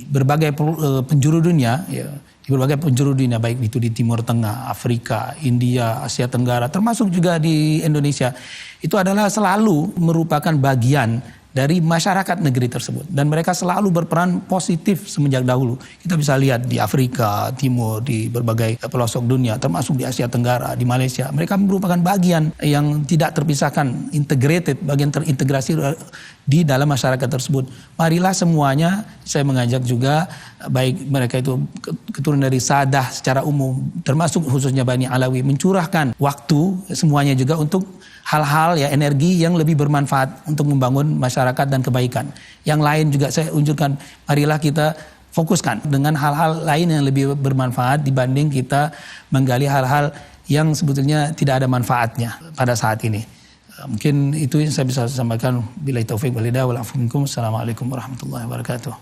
berbagai penjuru dunia ya, di berbagai penjuru dunia, baik itu di Timur Tengah, Afrika, India, Asia Tenggara, termasuk juga di Indonesia. Itu adalah selalu merupakan bagian dari masyarakat negeri tersebut, dan mereka selalu berperan positif semenjak dahulu. Kita bisa lihat di Afrika Timur, di berbagai pelosok dunia, termasuk di Asia Tenggara, di Malaysia, mereka merupakan bagian yang tidak terpisahkan, integrated, bagian terintegrasi di dalam masyarakat tersebut. Marilah semuanya, saya mengajak juga, baik mereka itu keturunan dari sadah secara umum, termasuk khususnya Bani Alawi, mencurahkan waktu semuanya juga untuk hal-hal ya, energi yang lebih bermanfaat untuk membangun masyarakat dan kebaikan. Yang lain juga saya unjukkan, marilah kita fokuskan dengan hal-hal lain yang lebih bermanfaat dibanding kita menggali hal-hal yang sebetulnya tidak ada manfaatnya pada saat ini. Mungkin itu yang saya bisa sampaikan. Billahi taufiq wal hidayah wal afu minkum. Assalamualaikum warahmatullahi wabarakatuh.